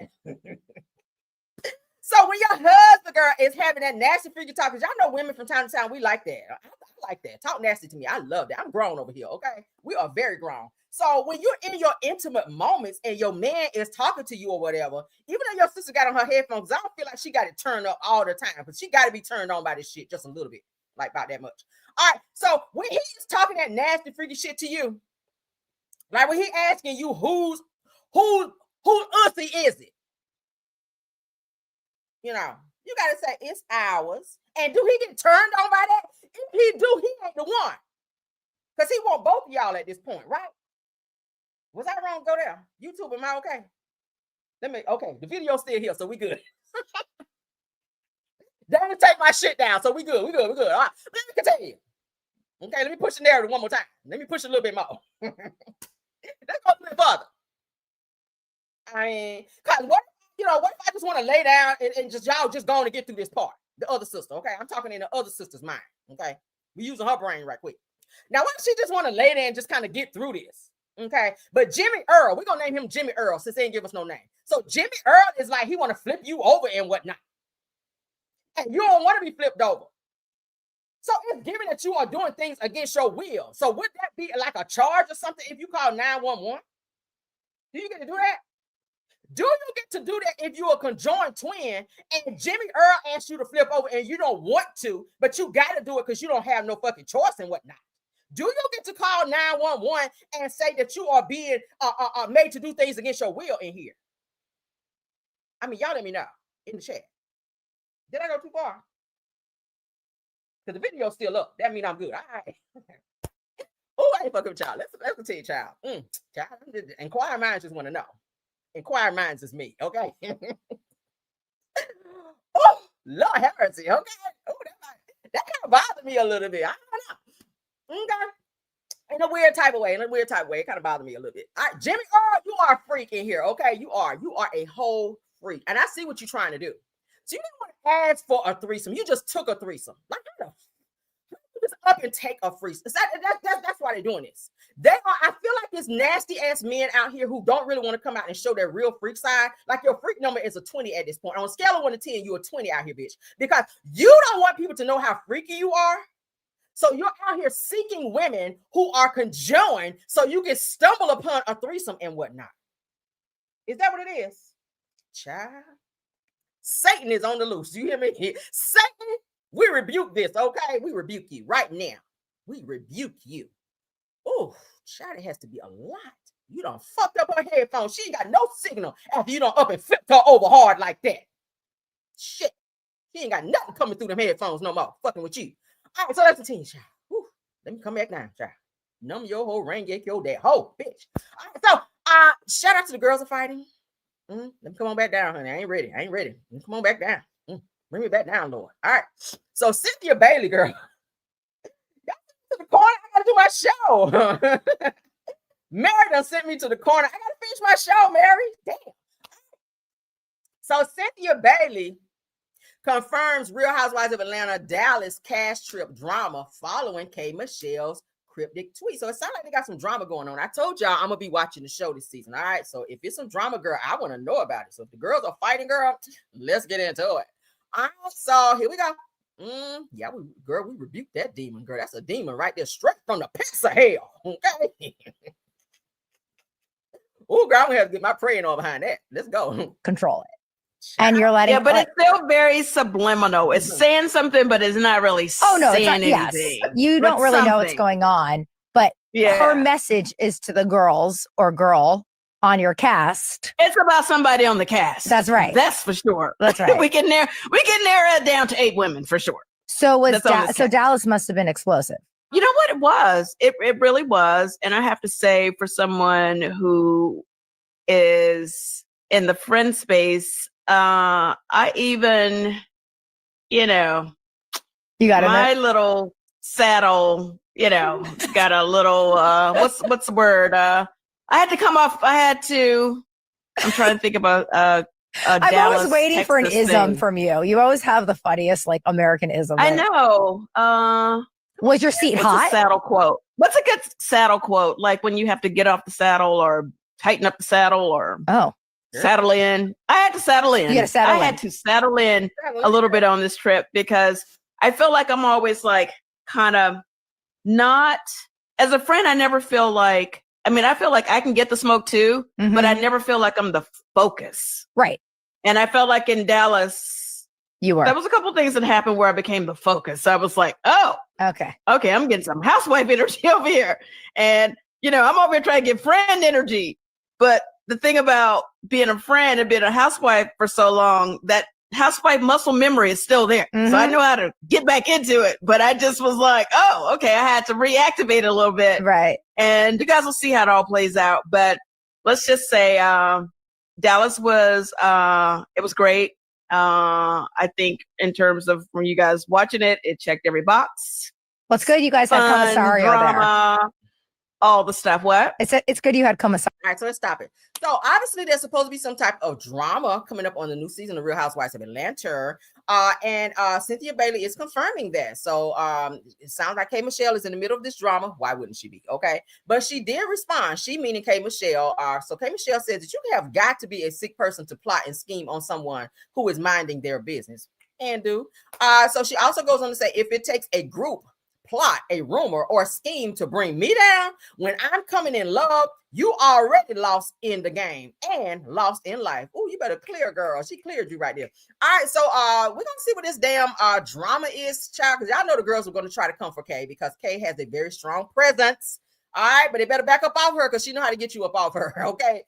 So when your husband, girl, is having that nasty, freaky talk, because y'all know women from time to time, we like that. I like that. Talk nasty to me. I love that. I'm grown over here, okay? We are very grown. So when you're in your intimate moments and your man is talking to you or whatever, even though your sister got on her headphones, I don't feel like she got it turned up all the time, but she got to be turned on by this shit just a little bit, like about that much. All right, so when he's talking that nasty, freaky shit to you, like when he asking you whose auntie is it? You got to say it's ours. And do he get turned on by that? If he do, he ain't the one. Because he want both of y'all at this point, right? Was I wrong? Go there. YouTube, am I okay? Okay, the video's still here, so we good. They didn't take my shit down, so we good. All right, let me continue. Okay, let me push the narrative one more time. Let me push a little bit more. Let's go a little further. I mean, because what if I just want to lay down and just y'all just going to get through this part? The other sister, okay? I'm talking in the other sister's mind, okay? We using her brain right quick. Now, what if she just want to lay there and just kind of get through this, okay? But Jimmy Earl, we're going to name him Jimmy Earl since they didn't give us no name. So Jimmy Earl is like, he want to flip you over and whatnot. And you don't want to be flipped over. So it's given that you are doing things against your will. So would that be like a charge or something if you call 911? Do you get to do that? Do you get to do that if you're a conjoined twin and Jimmy Earl asks you to flip over and you don't want to, but you got to do it because you don't have no fucking choice and whatnot? Do you get to call 911 and say that you are being made to do things against your will in here? I mean, y'all let me know in the chat. Did I go too far? Because the video's still up. That means I'm good. All right. Oh, I ain't fucking with y'all. Let's continue, child. Child. Inquiring minds just want to know. Inquiring minds is me, okay? Oh, Lord have mercy, okay? Oh, that kind of bothered me a little bit. I don't know. Okay. In a weird type of way. It kind of bothered me a little bit. All right, Jimmy Earl, you are a freak in here, okay? You are a whole freak. And I see what you're trying to do. So you didn't want to ask for a threesome. You just took a threesome. Like, you just up and take a threesome. That's why they're doing this. I feel like there's nasty ass men out here who don't really want to come out and show their real freak side. Like your freak number is a 20 at this point. On a scale of 1 to 10, you're a 20 out here, bitch. Because you don't want people to know how freaky you are. So you're out here seeking women who are conjoined so you can stumble upon a threesome and whatnot. Is that what it is? Child. Satan is on the loose. You hear me? Satan, we rebuke this, okay? We rebuke you right now. We rebuke you. Oh, child, it has to be a lot. You done fucked up her headphones. She ain't got no signal after you done up and flipped her over hard like that. Shit. She ain't got nothing coming through them headphones no more. Fucking with you. All right, so let's continue, child. Whew. Let me come back down, child. Numb your whole ring, get your that whole bitch. All right, so shout out to the girls are fighting. Let me come on back down, honey. I ain't ready. Come on back down. Bring me back down, Lord. All right. So Cynthia Bailey, girl. To the corner. I gotta do my show. Mary done sent me to the corner. I gotta finish my show, Mary. Damn. So Cynthia Bailey confirms Real Housewives of Atlanta Dallas cash trip drama following K. Michelle's cryptic tweet. So it sounds like they got some drama going on. I told y'all I'm gonna be watching the show this season. All right. So if it's some drama, girl, I want to know about it. So if the girls are fighting, girl, let's get into it. All right. So here we go. Yeah, we rebuke that demon, girl. That's a demon right there, straight from the pits of hell. Okay. Oh, girl, I'm gonna have to get my praying on behind that. Let's go. Control it. And you're letting but it's still very subliminal. It's saying something, but it's not really saying anything. Yes. You don't really know what's going on, but her message is to the girls or girl on your cast. It's about somebody on the cast. That's right. That's for sure. That's right. we can narrow it down to 8 women for sure. So so Dallas must have been explosive. You know what it was? It really was. And I have to say, for someone who is in the friend space, I even, you got my little saddle, got a little, what's the word? I'm trying to think about, I'm Dallas, always waiting for an Texas ism thing. from you. You always have the funniest, like, American ism. I know. Was your seat what's hot? A saddle quote. What's a good saddle quote? Like when you have to get off the saddle or tighten up the saddle or saddle in. I had to saddle in. You had to saddle in. I had to saddle in a little bit on this trip because I feel like I'm always like kind of not, as a friend, I never feel like, I feel like I can get the smoke too, but I never feel like I'm the focus. Right. And I felt like in Dallas, you were. There was a couple things that happened where I became the focus. I was like, okay, I'm getting some housewife energy over here. And, I'm over here trying to get friend energy. But the thing about being a friend and being a housewife for so long, that housewife muscle memory is still there. So I know how to get back into it. But I just was like, okay, I had to reactivate it a little bit. Right. And you guys will see how it all plays out. But let's just say Dallas was, it was great. I think in terms of when you guys watching it, it checked every box. What's good? You guys had Commissario drama, there. All the stuff. What? It's good you had Commissario. All right, so let's stop it. So obviously there's supposed to be some type of drama coming up on the new season of Real Housewives of Atlanta. And Cynthia Bailey is confirming that. So it sounds like K. Michelle is in the middle of this drama. Why wouldn't she be? Okay. But she did respond. She meaning K. Michelle. So K. Michelle says that you have got to be a sick person to plot and scheme on someone who is minding their business. And do. So she also goes on to say, if it takes a group, plot, a rumor, or a scheme to bring me down, when I'm coming in love, you already lost in the game and lost in life. Oh, you better clear, girl. She cleared you right there. All right, so we're gonna see what this damn drama is, child, because y'all know the girls are going to try to come for Kay because Kay has a very strong presence. All right, but they better back up off her because she know how to get you up off her. Okay,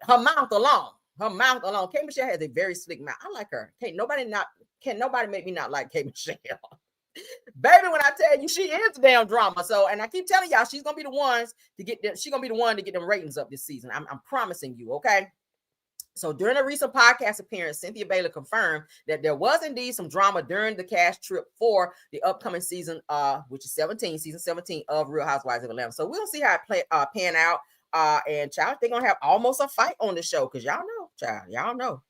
her mouth alone. Kay Michelle has a very slick mouth. I like her. Can nobody make me not like Kay Michelle? Baby, when I tell you she is the damn drama. So, and I keep telling y'all, she's gonna be the one to get them ratings up this season. I'm promising you, okay? So during a recent podcast appearance, Cynthia Bailey confirmed that there was indeed some drama during the cash trip for the upcoming season, which is season 17 of Real Housewives of Atlanta. So we'll see how it pan out. And child, they're gonna have almost a fight on the show because y'all know.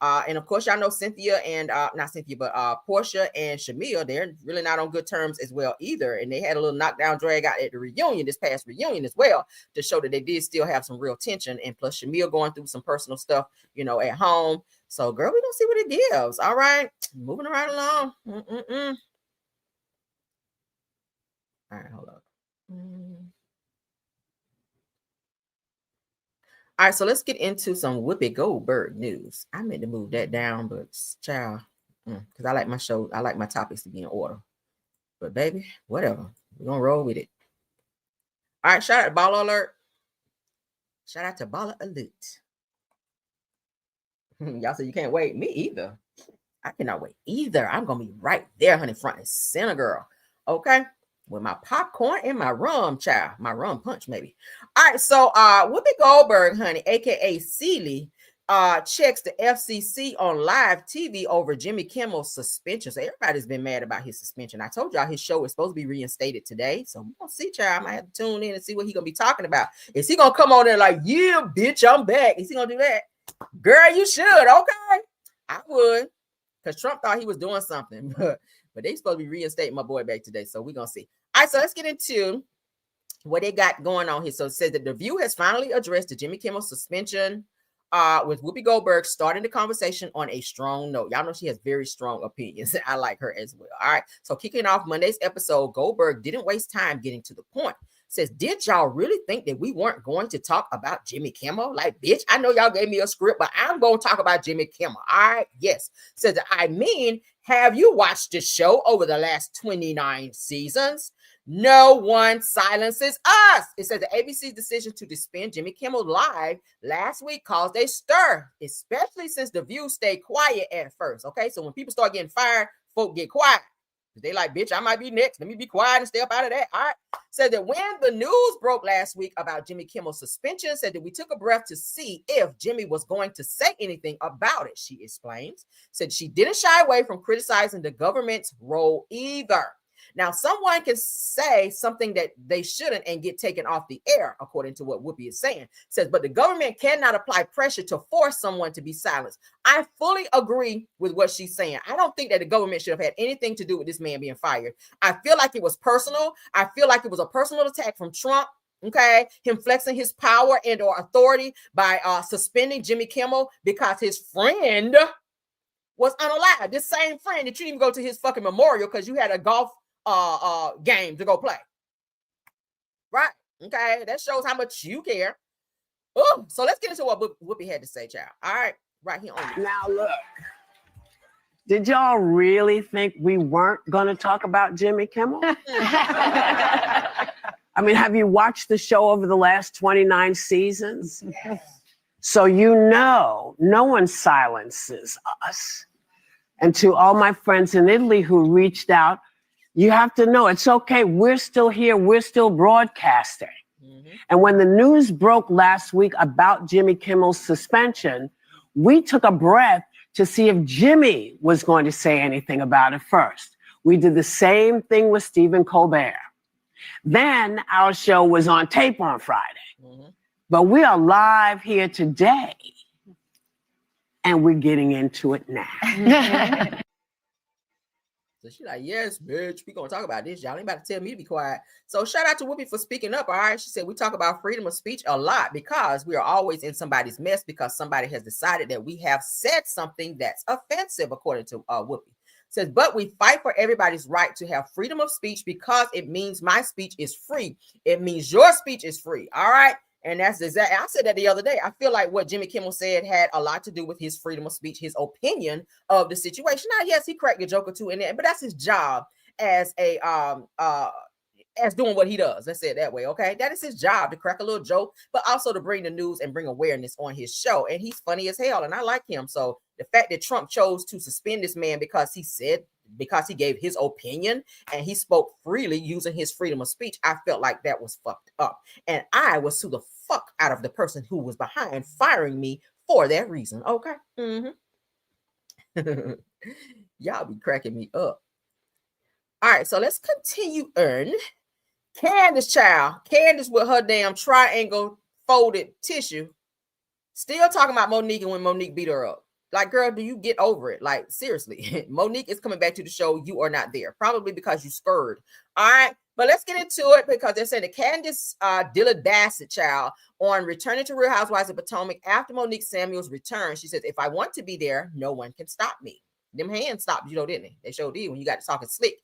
And of course, y'all know Cynthia and not Cynthia, but Porsha and Shamil, they're really not on good terms as well either. And they had a little knockdown drag out at the this past reunion as well, to show that they did still have some real tension. And plus Shamil going through some personal stuff, at home. So girl, we're gonna see what it gives. All right, moving right along. All right, hold up. All right, so let's get into some Whoopi Goldberg news. I meant to move that down, but child, because I like my show, I like my topics to be in order. But baby, whatever. We're gonna roll with it. All right, shout out to Baller Alert. Shout out to Baller Alert. Y'all say you can't wait. Me either. I cannot wait either. I'm gonna be right there, honey, front and center, girl. Okay. With my popcorn and my rum, child. My rum punch, maybe. All right, so Whoopi Goldberg, honey, aka Celie, checks the FCC on live TV over Jimmy Kimmel's suspension. So everybody's been mad about his suspension. I told y'all his show is supposed to be reinstated today. So we're gonna see, child. I might have to tune in and see what he's gonna be talking about. Is he gonna come on there like, yeah, bitch, I'm back? Is he gonna do that? Girl, you should. Okay. I would. Because Trump thought he was doing something, but they supposed to be reinstating my boy back today. So we're going to see. All right, so let's get into what they got going on here. So it says that The View has finally addressed the Jimmy Kimmel suspension with Whoopi Goldberg starting the conversation on a strong note. Y'all know she has very strong opinions. I like her as well. All right, so kicking off Monday's episode, Goldberg didn't waste time getting to the point. Says, did y'all really think that we weren't going to talk about Jimmy Kimmel? Like, bitch, I know y'all gave me a script, but I'm going to talk about Jimmy Kimmel. All right, yes. Says, I mean, have you watched the show over the last 29 seasons? No one silences us. It says the ABC's decision to suspend Jimmy Kimmel live last week caused a stir, especially since The View stayed quiet at first. Okay, so when people start getting fired, folk get quiet. They like, bitch, I might be next. Let me be quiet and stay up out of that. All right. Said that when the news broke last week about Jimmy Kimmel's suspension, said that we took a breath to see if Jimmy was going to say anything about it, she explains. Said she didn't shy away from criticizing the government's role either. Now, someone can say something that they shouldn't and get taken off the air, according to what Whoopi is saying. Says, but the government cannot apply pressure to force someone to be silenced. I fully agree with what she's saying. I don't think that the government should have had anything to do with this man being fired. I feel like it was personal. I feel like it was a personal attack from Trump. Okay, him flexing his power and or authority by suspending Jimmy Kimmel because his friend was unalive. This same friend that you didn't even go to his fucking memorial because you had a golf game to go play. Right. Okay. That shows how much you care. Oh, so let's get into what Whoopi had to say, child. All right. Right here on you. Now look. Did y'all really think we weren't gonna talk about Jimmy Kimmel? I mean, have you watched the show over the last 29 seasons? Yes. So you know no one silences us. And to all my friends in Italy who reached out, you have to know it's okay. We're still here. We're still broadcasting. Mm-hmm. And when the news broke last week about Jimmy Kimmel's suspension, we took a breath to see if Jimmy was going to say anything about it first. We did the same thing with Stephen Colbert. Then our show was on tape on Friday. Mm-hmm. But we are live here today. And we're getting into it now. So she's like, yes, bitch, we going to talk about this. Y'all ain't about to tell me to be quiet. So shout out to Whoopi for speaking up. All right. She said, we talk about freedom of speech a lot because we are always in somebody's mess because somebody has decided that we have said something that's offensive, according to Whoopi. Says, but we fight for everybody's right to have freedom of speech because it means my speech is free. It means your speech is free. All right. And that's exactly, I said that the other day. I feel like what Jimmy Kimmel said had a lot to do with his freedom of speech, his opinion of the situation. Now, yes, he cracked a joke or two in there, but that's his job as as doing what he does. Let's say it that way. Okay. That is his job, to crack a little joke, but also to bring the news and bring awareness on his show. And he's funny as hell. And I like him. So the fact that Trump chose to suspend this man because he gave his opinion and he spoke freely using his freedom of speech, I felt like that was fucked up. And I was sue the fuck out of the person who was behind firing me for that reason. Okay. Mm-hmm. Y'all be cracking me up. All right, so let's continue on. Candace with her damn triangle folded tissue, still talking about Monique and when Monique beat her up. Like, girl, do you get over it? Like, seriously, Monique is coming back to the show. You are not there, probably because you scared. All right, but let's get into it because they're saying that Candace Dillard Bassett, child, on returning to Real Housewives of Potomac after Monique Samuels' return, she says, if I want to be there, no one can stop me. Them hands stopped you, though, didn't they? They showed you when you got to talking slick.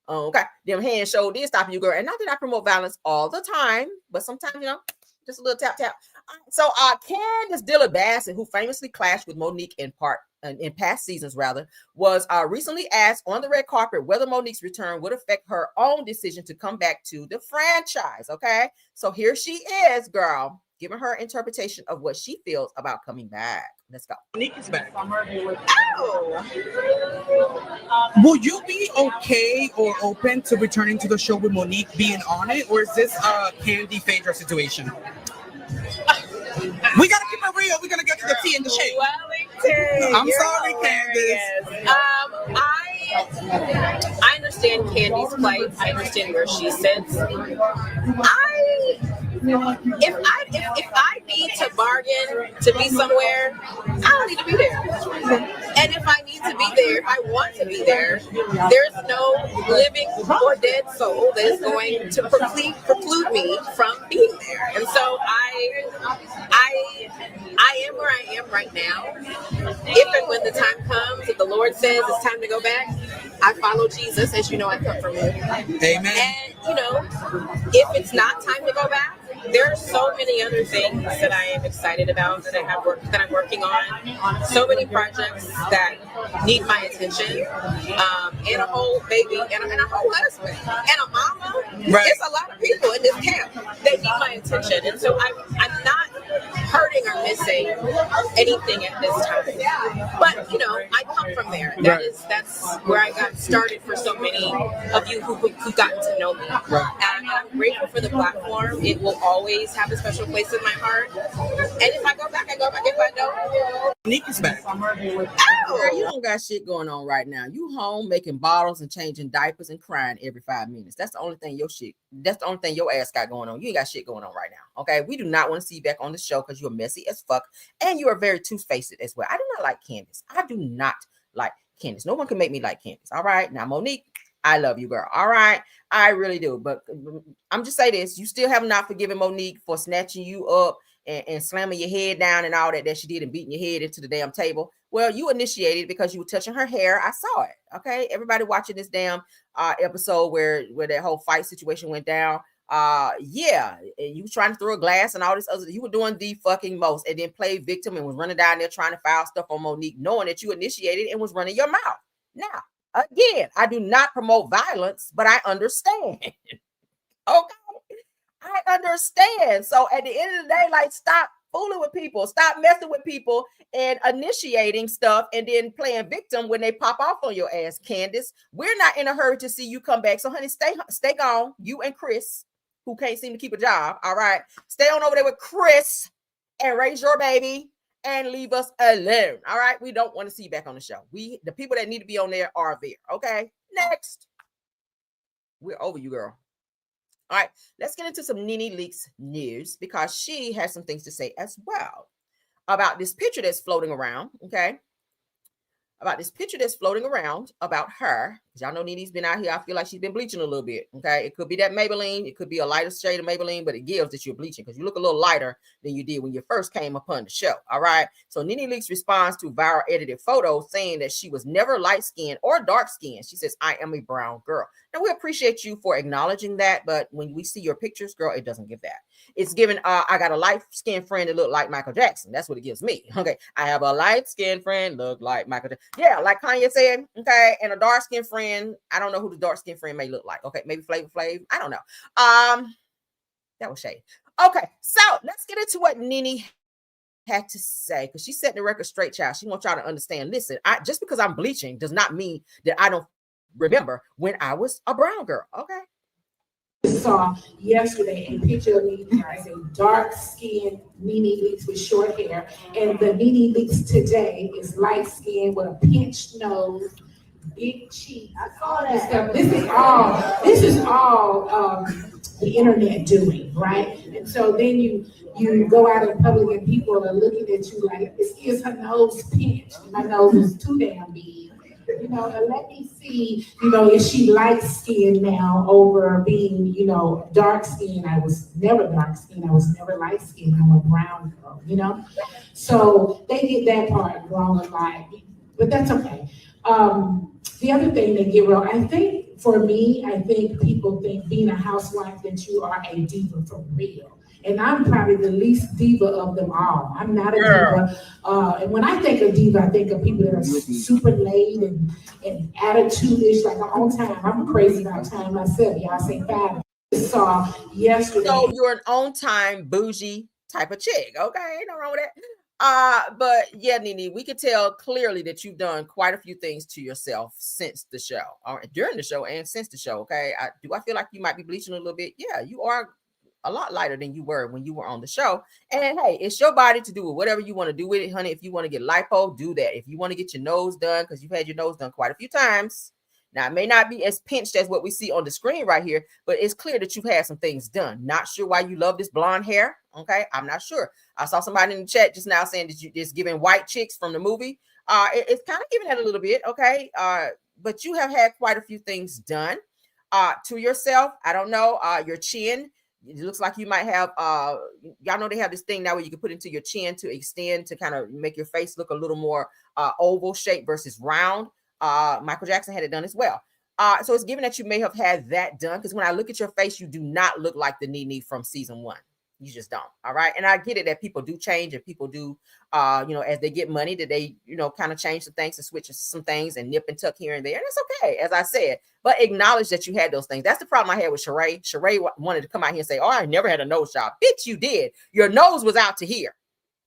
Okay, them hands showed did stop you, girl. And not that I promote violence all the time, but sometimes, just a little tap, tap. So Candace Dillard, who famously clashed with Monique in past seasons, was recently asked on the red carpet whether Monique's return would affect her own decision to come back to the franchise. Okay, so here she is, girl, giving her interpretation of what she feels about coming back. Let's go. Monique is back. Oh. Will you be okay or open to returning to the show with Monique being on it, or is this a Candy Phaedra situation? We gotta keep it real. We're gonna get to the tea and the shade. I'm sorry, Candace. I understand Candy's plight. I understand where she sits. If I need to bargain to be somewhere, I don't need to be there. And if I need to be there, if I want to be there, there's no living or dead soul that is going to preclude me from being there. And so I am where I am right now. If and when the time comes, if the Lord says it's time to go back, I follow Jesus, as you know, I come from him. Amen. And if it's not time to go back, there are so many other things that I am excited about that I'm working on. So many projects that need my attention, and a whole baby, and a whole husband, and a mama. Right. There's a lot of people in this camp that need my attention, and so I'm not hurting or missing anything at this time. But I come from there. That's where I got started for so many of you who've gotten to know me. And I'm grateful for the platform. It will always have a special place in my heart. And if I go back, I go back. If I don't, Monique is back. Girl, you don't got shit going on right now. You home making bottles and changing diapers and crying every 5 minutes. That's the only thing your ass got going on. You ain't got shit going on right now. Okay, we do not want to see you back on the show because you're messy as fuck and you are very two-faced as well. I do not like Candace. I do not like Candace. No one can make me like Candace. All right, now Monique, I love you, girl. All right, I really do. But I'm just say this: you still have not forgiven Monique for snatching you up and slamming your head down and all that she did and beating your head into the damn table. Well, you initiated because you were touching her hair. I saw it. Okay, everybody watching this damn episode where that whole fight situation went down. Yeah, and you was trying to throw a glass and all this other. You were doing the fucking most, and then played victim and was running down there trying to file stuff on Monique, knowing that you initiated and was running your mouth. Now, again, I do not promote violence, but I understand. Okay, I understand. So at the end of the day, like, stop fooling with people, stop messing with people, and initiating stuff, and then playing victim when they pop off on your ass. Candace, we're not in a hurry to see you come back. So, honey, stay gone. You and Chris, who can't seem to keep a job. All right, stay on over there with Chris and raise your baby and leave us alone. All right, we don't want to see you back on the show. The people that need to be on there are there. Okay, next. We're over you, girl. All right, let's get into some Nene Leakes news because she has some things to say as well about this picture that's floating around. Okay, about this picture that's floating around about her. Y'all know Nene's been out here. I feel like she's been bleaching a little bit. Okay, it could be that Maybelline. It could be a lighter shade of Maybelline, but it gives that you're bleaching because you look a little lighter than you did when you first came upon the show. All right. So Nene Leakes responds to viral edited photos saying that she was never light skinned or dark skinned. She says, "I am a brown girl." Now we appreciate you for acknowledging that, but when we see your pictures, girl, it doesn't give that. It's given. I got a light skinned friend that look like Michael Jackson. That's what it gives me. Okay, I have a light skinned friend look like Michael Jackson. Yeah, like Kanye said. Okay, and a dark skinned friend. I don't know who the dark skinned friend may look like. Okay, maybe Flavor Flav. I don't know. That was shade. Okay, so let's get into what Nene had to say because she's setting the record straight, child. She wants y'all to understand. Listen, just because I'm bleaching does not mean that I don't remember when I was a brown girl. Okay. Saw yesterday a picture of me as a dark-skinned Nene Leakes with short hair, and the Nene Leakes today is light-skinned with a pinched nose, big cheeks. I saw that stuff. This is all the internet doing, right? And so then you go out in public and people are looking at you like, is her nose pinched? My nose is too damn big. And let me see, is she light skinned now over being, dark skinned? I was never dark skinned. I was never light skinned. I'm a brown girl, So they did that part wrong a lot, but that's okay. The other thing they get wrong, I think for me, people think being a housewife that you are a diva for real. And I'm probably the least diva of them all. I'm not a diva. And when I think of diva, I think of people that are super laid and attitude-ish, like on time. I'm crazy about time myself. Y'all say 5. Saw yesterday. So you're an on-time bougie type of chick. Okay, ain't no wrong with that. But yeah, Nene, we could tell clearly that you've done quite a few things to yourself since the show, or during the show and since the show. Okay, do I feel like you might be bleaching a little bit? Yeah, you are a lot lighter than you were when you were on the show. And hey, it's your body to do whatever you want to do with it, honey. If you want to get lipo, do that. If you want to get your nose done, because you've had your nose done quite a few times. Now, it may not be as pinched as what we see on the screen right here, but it's clear that you've had some things done. Not sure why you love this blonde hair. Okay, I'm not sure. I saw somebody in the chat just now saying that you just giving white chicks from the movie. It's kind of giving that a little bit. Okay, but you have had quite a few things done to yourself. I don't know, your chin. It looks like you might have, y'all know they have this thing now where you can put into your chin to extend, to kind of make your face look a little more oval shape versus round. Michael Jackson had it done as well. So it's given that you may have had that done, because when I look at your face, you do not look like the Nene from season 1. You just don't. All right. And I get it that people do change, and people do, as they get money, that they, kind of change some things and switch some things and nip and tuck here and there. And it's okay, as I said, but acknowledge that you had those things. That's the problem I had with Sheree. Sheree wanted to come out here and say, oh, I never had a nose job. Bitch, you did. Your nose was out to here.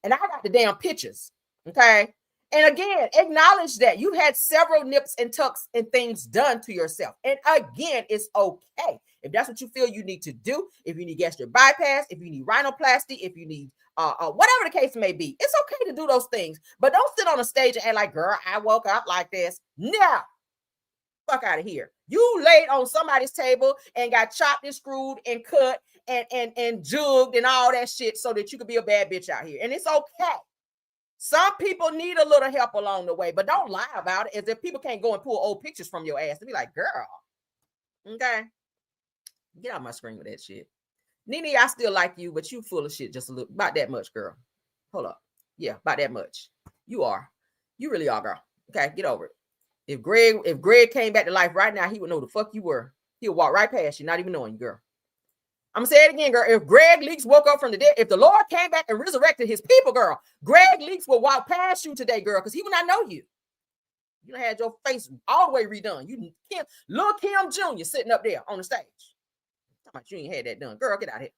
And I got the damn pictures. Okay. And again, acknowledge that you had several nips and tucks and things done to yourself. And again, it's okay. If that's what you feel you need to do, if you need gastric bypass, if you need rhinoplasty, if you need whatever the case may be, it's okay to do those things. But don't sit on a stage and act like, girl, I woke up like this. No. Fuck out of here. You laid on somebody's table and got chopped and screwed and cut and jugged and all that shit so that you could be a bad bitch out here. And it's okay. Some people need a little help along the way, but don't lie about it as if people can't go and pull old pictures from your ass and be like, girl, okay, get out my screen with that shit. Nene, I still like you, but you full of shit just a little, about that much, girl. Hold up. Yeah, about that much. You really are, girl. Okay, get over it. If Greg came back to life right now, he would know the fuck you were. He'll walk right past you, not even knowing you, girl. I'm gonna say it again, girl. If Greg Leakes woke up from the dead, if the Lord came back and resurrected his people, girl, Greg Leakes will walk past you today, girl, because he will not know you. You done had your face all the way redone. You Lil Kim Jr. sitting up there on the stage. Talking about you ain't had that done. Girl, get out of here.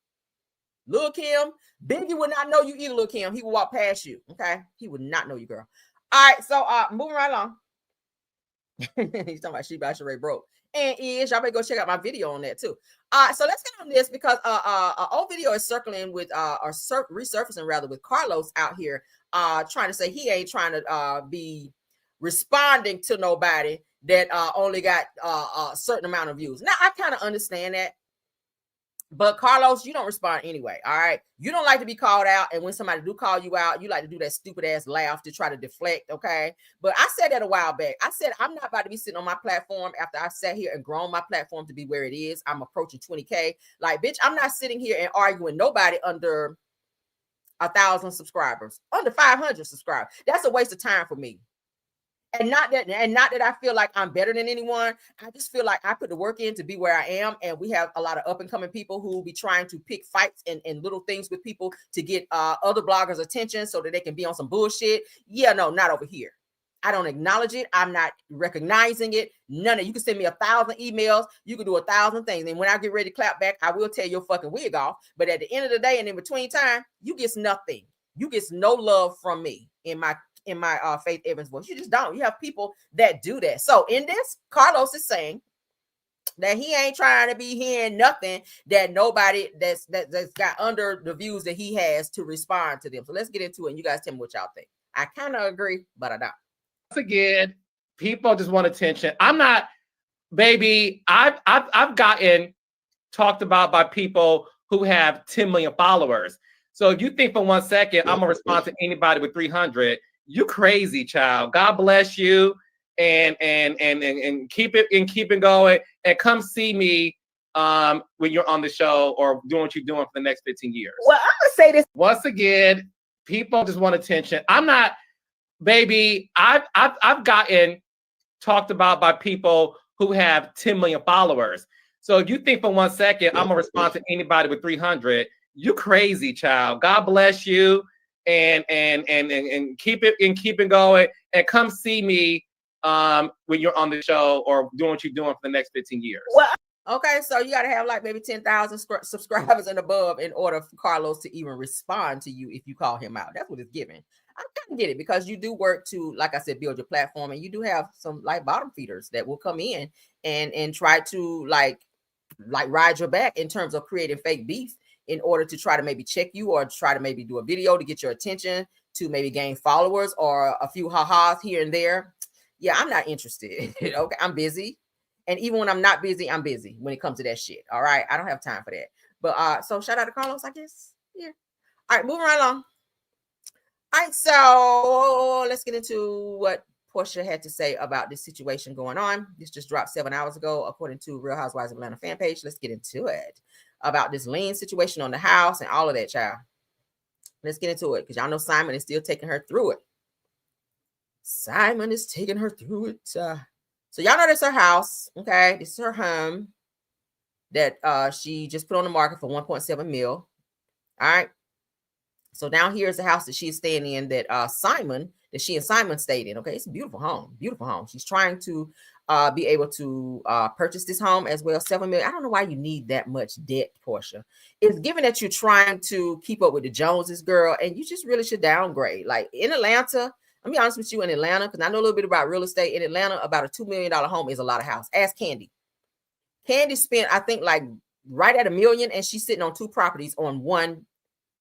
Lil Kim, Biggie would not know you either, Lil Kim. He will walk past you. Okay. He would not know you, girl. All right, so moving right along. He's talking about she about Sheree broke. And y'all better go check out my video on that too. So let's get on this, because an old video is circling with resurfacing rather with Carlos out here trying to say he ain't trying to be responding to nobody that only got a certain amount of views. Now I kind of understand that. But Carlos, you don't respond anyway. All right. You don't like to be called out. And when somebody do call you out, you like to do that stupid ass laugh to try to deflect. Okay. But I said that a while back. I said, I'm not about to be sitting on my platform after I sat here and grown my platform to be where it is. I'm approaching 20K. Like, bitch, I'm not sitting here and arguing nobody under 1,000 subscribers, under 500 subscribers. That's a waste of time for me. And not that I feel like I'm better than anyone. I just feel like I put the work in to be where I am. And we have a lot of up and coming people who will be trying to pick fights and little things with people to get other bloggers' attention so that they can be on some bullshit. Yeah, no, not over here. I don't acknowledge it. I'm not recognizing it. None of you can send me 1,000 emails. You can do 1,000 things. And when I get ready to clap back, I will tear your fucking wig off. But at the end of the day and in between time, you get nothing. You get no love from me in my Faith Evans voice. You just don't. You have people that do that. So in this, Carlos is saying that he ain't trying to be hearing nothing that nobody that's got under the views that he has to respond to them. So let's get into it and you guys tell me what y'all think. I kind of agree, but I don't. Once again, people just want attention. I'm not, baby, I've gotten talked about by people who have 10 million followers. So if you think for 1 second I'm gonna respond to anybody with 300, you crazy, child. God bless you, and keep it going, and come see me when you're on the show or doing what you're doing for the next 15 years. Well, I'm gonna say this once again. People just want attention. I'm not, baby. I've gotten talked about by people who have 10 million followers. So if you think for 1 second I'm gonna respond to anybody with 300, you crazy, child. God bless you, and keep it going, and come see me when you're on the show or doing what you're doing for the next 15 years. Well, okay, so you got to have like maybe 10,000 subscribers and above in order for Carlos to even respond to you if you call him out. That's what it's giving. I kind of get it because you do work to, like I said, build your platform, and you do have some like bottom feeders that will come in and try to like ride your back in terms of creating fake beef in order to try to maybe check you or try to maybe do a video to get your attention, to maybe gain followers or a few ha-has here and there. Yeah, I'm not interested. Okay, I'm busy. And even when I'm not busy, I'm busy when it comes to that shit. All right. I don't have time for that. But so shout out to Carlos, I guess. Yeah. All right, moving right along. All right, so let's get into what Porsha had to say about this situation going on. This just dropped 7 hours ago, according to Real Housewives of Atlanta fan page. Let's get into it about this lien situation on the house and all of that, child. Let's get into it because y'all know Simon is still taking her through it. Simon is taking her through it. So y'all know this is her house. Okay, this is her home that she just put on the market for 1.7 mil. All right. So down here is the house that she's staying in that she and Simon stayed in. Okay, it's a beautiful home. Beautiful home. She's trying to be able to purchase this home as well. 7 million. I don't know why you need that much debt, Porsha. It's given that you're trying to keep up with the Joneses, girl, and you just really should downgrade. Like in Atlanta, let me be honest with you, in Atlanta, because I know a little bit about real estate. In Atlanta, about a $2 million home is a lot of house. Ask Candy. Candy spent, I think, like right at $1 million, and she's sitting on 2 properties on 1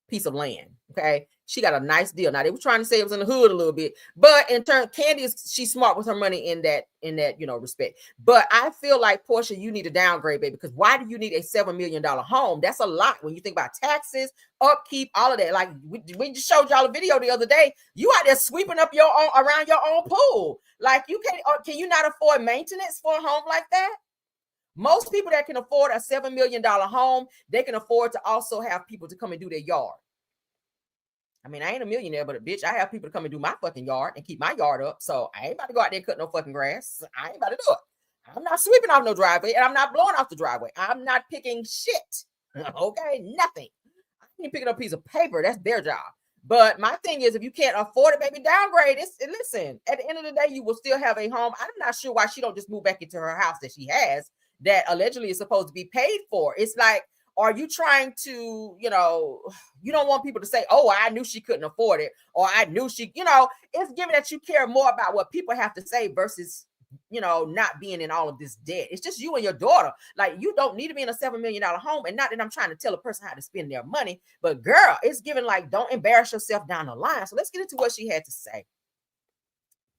piece of land. Okay, she got a nice deal. Now they were trying to say it was in the hood a little bit, but in turn, Candy she's smart with her money in that respect. But I feel like Porsha, you need to downgrade, baby, because why do you need a $7 million home? That's a lot when you think about taxes, upkeep, all of that. Like we just showed y'all a video the other day. You out there sweeping up your own around your own pool. Like you can you not afford maintenance for a home like that? Most people that can afford a $7 million home, they can afford to also have people to come and do their yard. I mean, I ain't a millionaire, but bitch, I have people to come and do my fucking yard and keep my yard up. So I ain't about to go out there and cut no fucking grass. I ain't about to do it. I'm not sweeping off no driveway, and I'm not blowing off the driveway. I'm not picking shit. Okay, nothing. I ain't picking up a piece of paper. That's their job. But my thing is, if you can't afford it, baby, downgrade. Listen, at the end of the day, you will still have a home. I'm not sure why she don't just move back into her house that she has that allegedly is supposed to be paid for. It's like, are you trying to, you don't want people to say, oh, I knew she couldn't afford it, or I knew she, it's given that you care more about what people have to say versus, not being in all of this debt. It's just you and your daughter. Like, you don't need to be in a $7 million home. And not that I'm trying to tell a person how to spend their money, but girl, it's given like, don't embarrass yourself down the line. So let's get into what she had to say.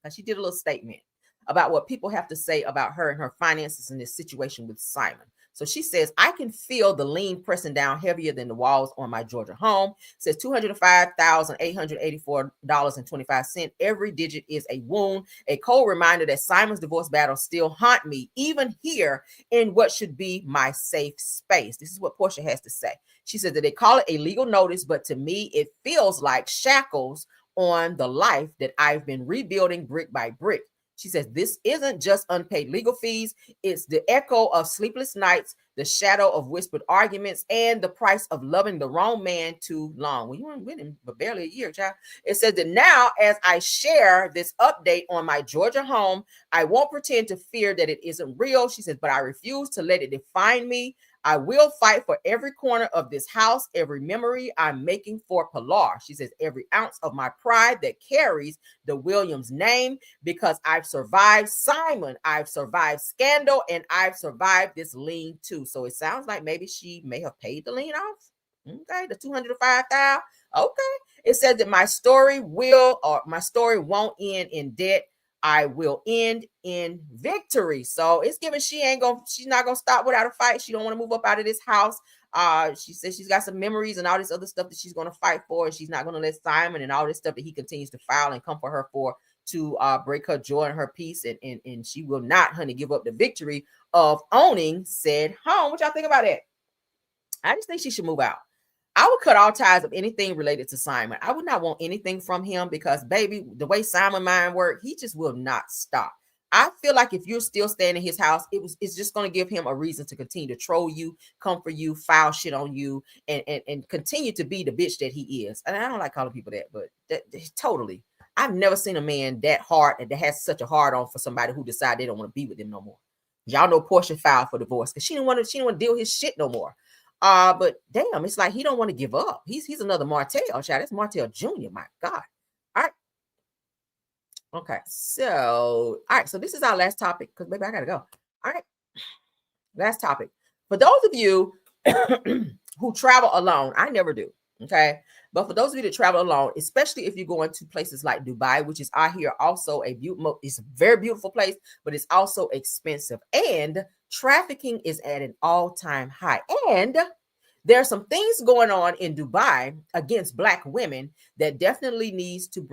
Now, she did a little statement about what people have to say about her and her finances in this situation with Simon. So she says, I can feel the lien pressing down heavier than the walls on my Georgia home. Says $205,884.25. Every digit is a wound. A cold reminder that Simon's divorce battle still haunt me, even here in what should be my safe space. This is what Porsha has to say. She said that they call it a legal notice, but to me, it feels like shackles on the life that I've been rebuilding brick by brick. She says, this isn't just unpaid legal fees. It's the echo of sleepless nights, the shadow of whispered arguments, and the price of loving the wrong man too long. Well, you weren't with him but barely a year, child. It says that now, as I share this update on my Georgia home, I won't pretend to fear that it isn't real. She says, but I refuse to let it define me. I will fight for every corner of this house, every memory I'm making for Pilar. She says, every ounce of my pride that carries the Williams name, because I've survived Simon, I've survived scandal, and I've survived this lien too. So it sounds like maybe she may have paid the lien off. Okay, the $205,000. Okay. It says that my story won't end in debt. I will end in victory. So it's given she's not gonna stop without a fight. She don't want to move up out of this house. She says she's got some memories and all this other stuff that she's gonna fight for, and she's not gonna let Simon and all this stuff that he continues to file and come for her for to break her joy and her peace. And she will not, honey, give up the victory of owning said home. What y'all think about that? I just think she should move out. I would cut all ties of anything related to Simon. I would not want anything from him because, baby, the way Simon mind works, he just will not stop. I feel like if you're still staying in his house, it's just going to give him a reason to continue to troll you, come for you, file shit on you, and continue to be the bitch that he is. And I don't like calling people that, but totally. I've never seen a man that hard and that has such a hard on for somebody who decided they don't want to be with him no more. Y'all know Porsha filed for divorce because she didn't want to deal with his shit no more. But damn, it's like he don't want to give up. He's another Martell, child. That's Martell Jr. My God. All right. Okay. So, all right. So this is our last topic because maybe I gotta go. All right. Last topic. For those of you who travel alone, I never do. Okay. But for those of you that travel alone, especially if you're going to places like Dubai, which is out here also it's a very beautiful place, but it's also expensive. And trafficking is at an all-time high. And there are some things going on in Dubai against Black women that definitely needs to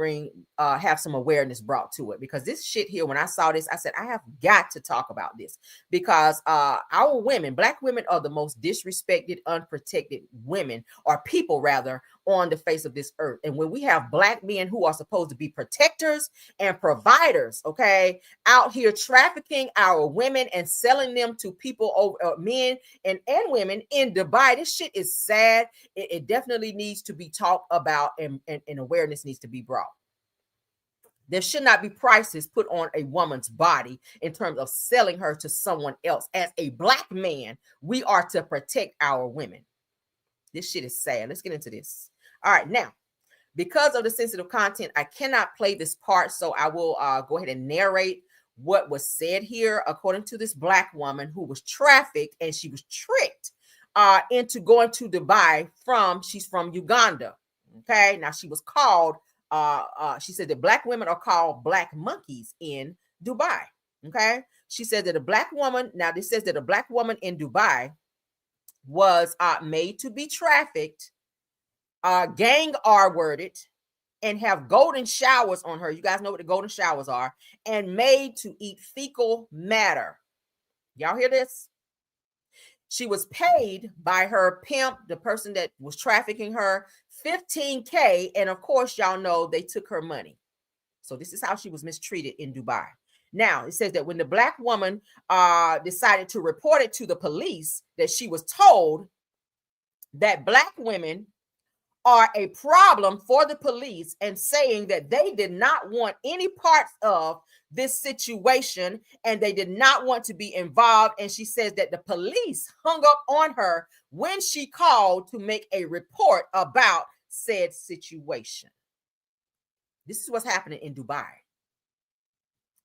have some awareness brought to it. Because this shit here, when I saw this, I said, I have got to talk about this. Because our women, Black women, are the most disrespected, unprotected women, or people rather, on the face of this earth. And when we have Black men who are supposed to be protectors and providers, okay, out here trafficking our women and selling them to people, over men and women in Dubai, this shit is sad. It definitely needs to be talked about, and awareness needs to be brought. There should not be prices put on a woman's body in terms of selling her to someone else. As a Black man, we are to protect our women. This shit is sad. Let's get into this. All right, now, because of the sensitive content, I cannot play this part, so I will go ahead and narrate what was said here according to this Black woman who was trafficked, and she was tricked into going to Dubai she's from Uganda. Okay, now she was called, she said that Black women are called black monkeys in Dubai. Okay, she said that a Black woman, now this says that a Black woman in Dubai was made to be trafficked, gang R-worded, and have golden showers on her. You guys know what the golden showers are, and made to eat fecal matter. Y'all hear this? She was paid by her pimp, the person that was trafficking her, $15K. And of course, y'all know they took her money. So this is how she was mistreated in Dubai. Now, it says that when the Black woman decided to report it to the police, that she was told that Black women are a problem for the police, and saying that they did not want any parts of this situation and they did not want to be involved. And she says that the police hung up on her when she called to make a report about said situation. This is what's happening in Dubai.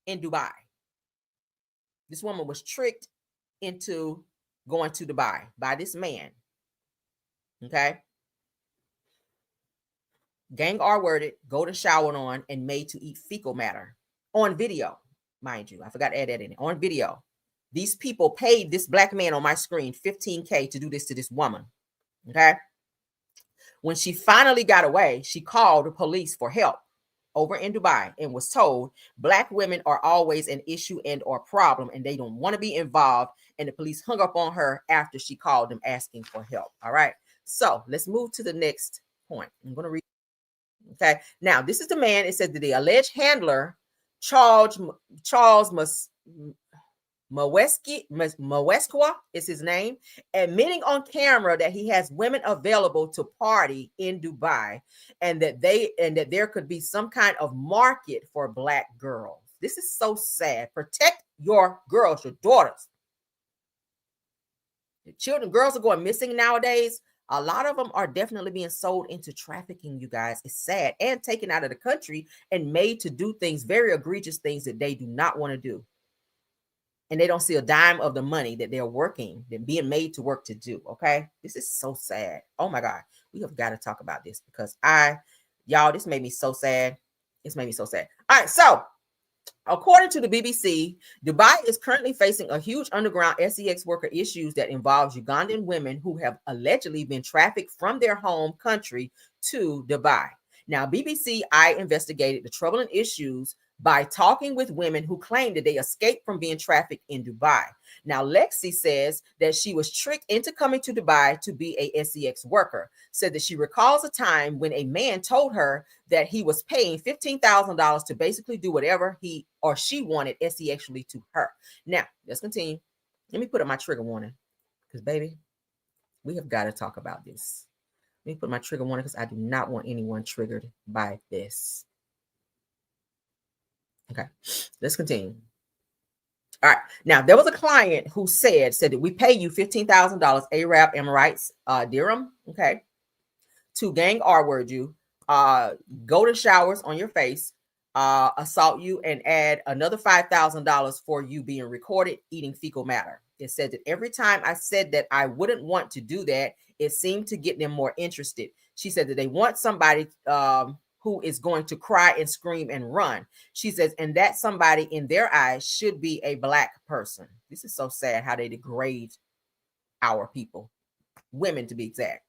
In Dubai, this woman was tricked into going to Dubai by this man. Okay. Gang R-worded, golden showered on, and made to eat fecal matter on video, mind you. I forgot to add that in. On video, these people paid this Black man on my screen $15K to do this to this woman. Okay. When she finally got away, she called the police for help over in Dubai and was told Black women are always an issue and or problem, and they don't want to be involved. And the police hung up on her after she called them asking for help. All right. So let's move to the next point. I'm going to read. Okay. Now, this is the man. It says that the alleged handler, Charles Maweskwa is his name, admitting on camera that he has women available to party in Dubai, and that there could be some kind of market for Black girls. This is so sad. Protect your girls, your daughters. The children, girls are going missing nowadays. A lot of them are definitely being sold into trafficking, you guys. It's sad. And taken out of the country and made to do things, very egregious things that they do not want to do. And they don't see a dime of the money that they're working, they're being made to work to do. Okay. This is so sad. Oh my God. We have got to talk about this because this made me so sad. It's made me so sad. All right. So according to the BBC, Dubai is currently facing a huge underground sex worker issues that involves Ugandan women who have allegedly been trafficked from their home country to Dubai. Now, BBC investigated the troubling issues by talking with women who claim that they escaped from being trafficked in Dubai. Now, Lexi says that she was tricked into coming to Dubai to be a SEX worker. Said that she recalls a time when a man told her that he was paying $15,000 to basically do whatever he or she wanted sexually to her. Now, let's continue. Let me put up my trigger warning because, baby, we have got to talk about this. Let me put my trigger warning because I do not want anyone triggered by this. Okay, let's continue. All right. Now, there was a client who said that we pay you $15,000 Arab Emirates dirham, okay, to gang R-word you, go to showers on your face, assault you, and add another $5,000 for you being recorded eating fecal matter. It said that every time I said that I wouldn't want to do that, it seemed to get them more interested. She said that they want somebody who is going to cry and scream and run. She says, and that somebody in their eyes should be a Black person. This is so sad how they degrade our people, women to be exact.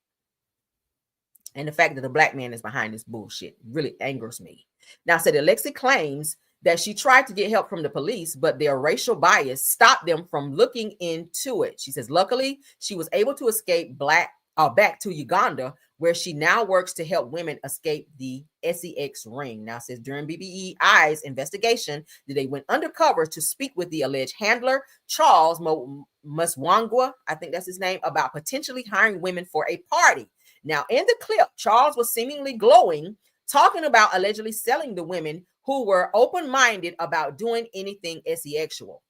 And the fact that the Black man is behind this bullshit really angers me. Now, said Alexi claims that she tried to get help from the police, but their racial bias stopped them from looking into it. She says, luckily, she was able to escape back to Uganda, where she now works to help women escape the SEX ring. Now, says during BBEI's investigation, they went undercover to speak with the alleged handler, Charles Muswangwa, I think that's his name, about potentially hiring women for a party. Now, in the clip, Charles was seemingly glowing, talking about allegedly selling the women who were open-minded about doing anything sexual.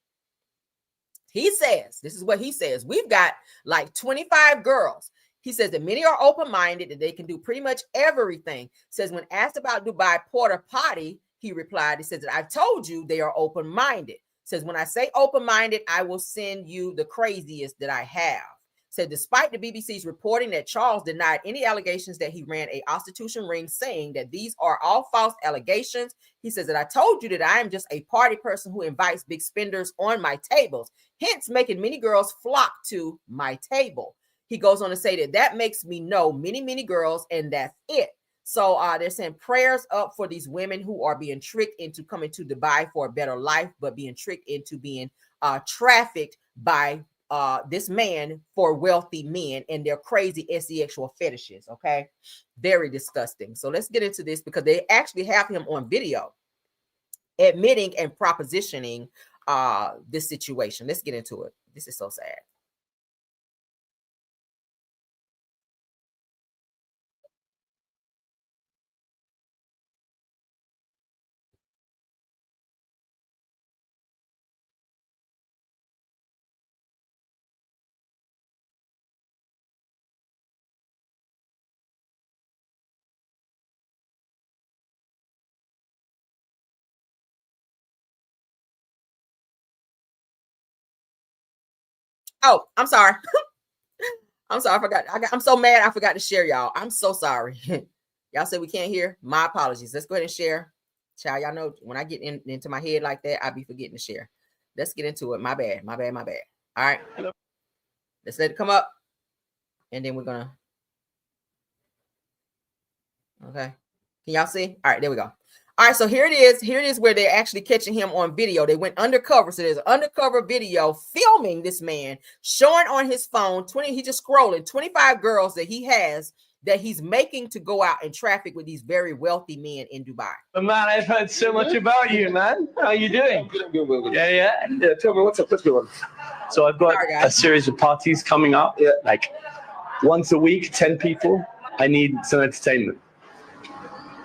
He says, this is what he says, we've got like 25 girls. He says that many are open-minded, that they can do pretty much everything. Says when asked about Dubai porta potty, he replied, he says that I've told you they are open-minded. Says when I say open-minded, I will send you the craziest that I have. Said despite the BBC's reporting that Charles denied any allegations that he ran a prostitution ring, saying that these are all false allegations. He says that I told you that I am just a party person who invites big spenders on my tables, hence making many girls flock to my table. He goes on to say that makes me know many, many girls, and that's it. So they're saying prayers up for these women who are being tricked into coming to Dubai for a better life, but being tricked into being trafficked by this man for wealthy men and their crazy sexual fetishes. Okay, very disgusting. So let's get into this because they actually have him on video admitting and propositioning this situation. Let's get into it. This is so sad. Oh, I'm sorry. I'm sorry. I forgot. I'm so mad. I forgot to share, y'all. I'm so sorry. Y'all said we can't hear. My apologies. Let's go ahead and share. Child, y'all know when I get into my head like that, I be forgetting to share. Let's get into it. My bad. All right. Hello. Let's let it come up. And then we're going to. Okay. Can y'all see? All right. There we go. All right, so here it is where they're actually catching him on video. They went undercover. So there's an undercover video filming this man, showing on his phone, he's just scrolling, 25 girls that he has that he's making to go out and traffic with these very wealthy men in Dubai. But man, I've heard so much about you, man. How are you doing? Yeah. Tell me what's up with you. So I've got a series of parties coming up, like once a week, 10 people. I need some entertainment.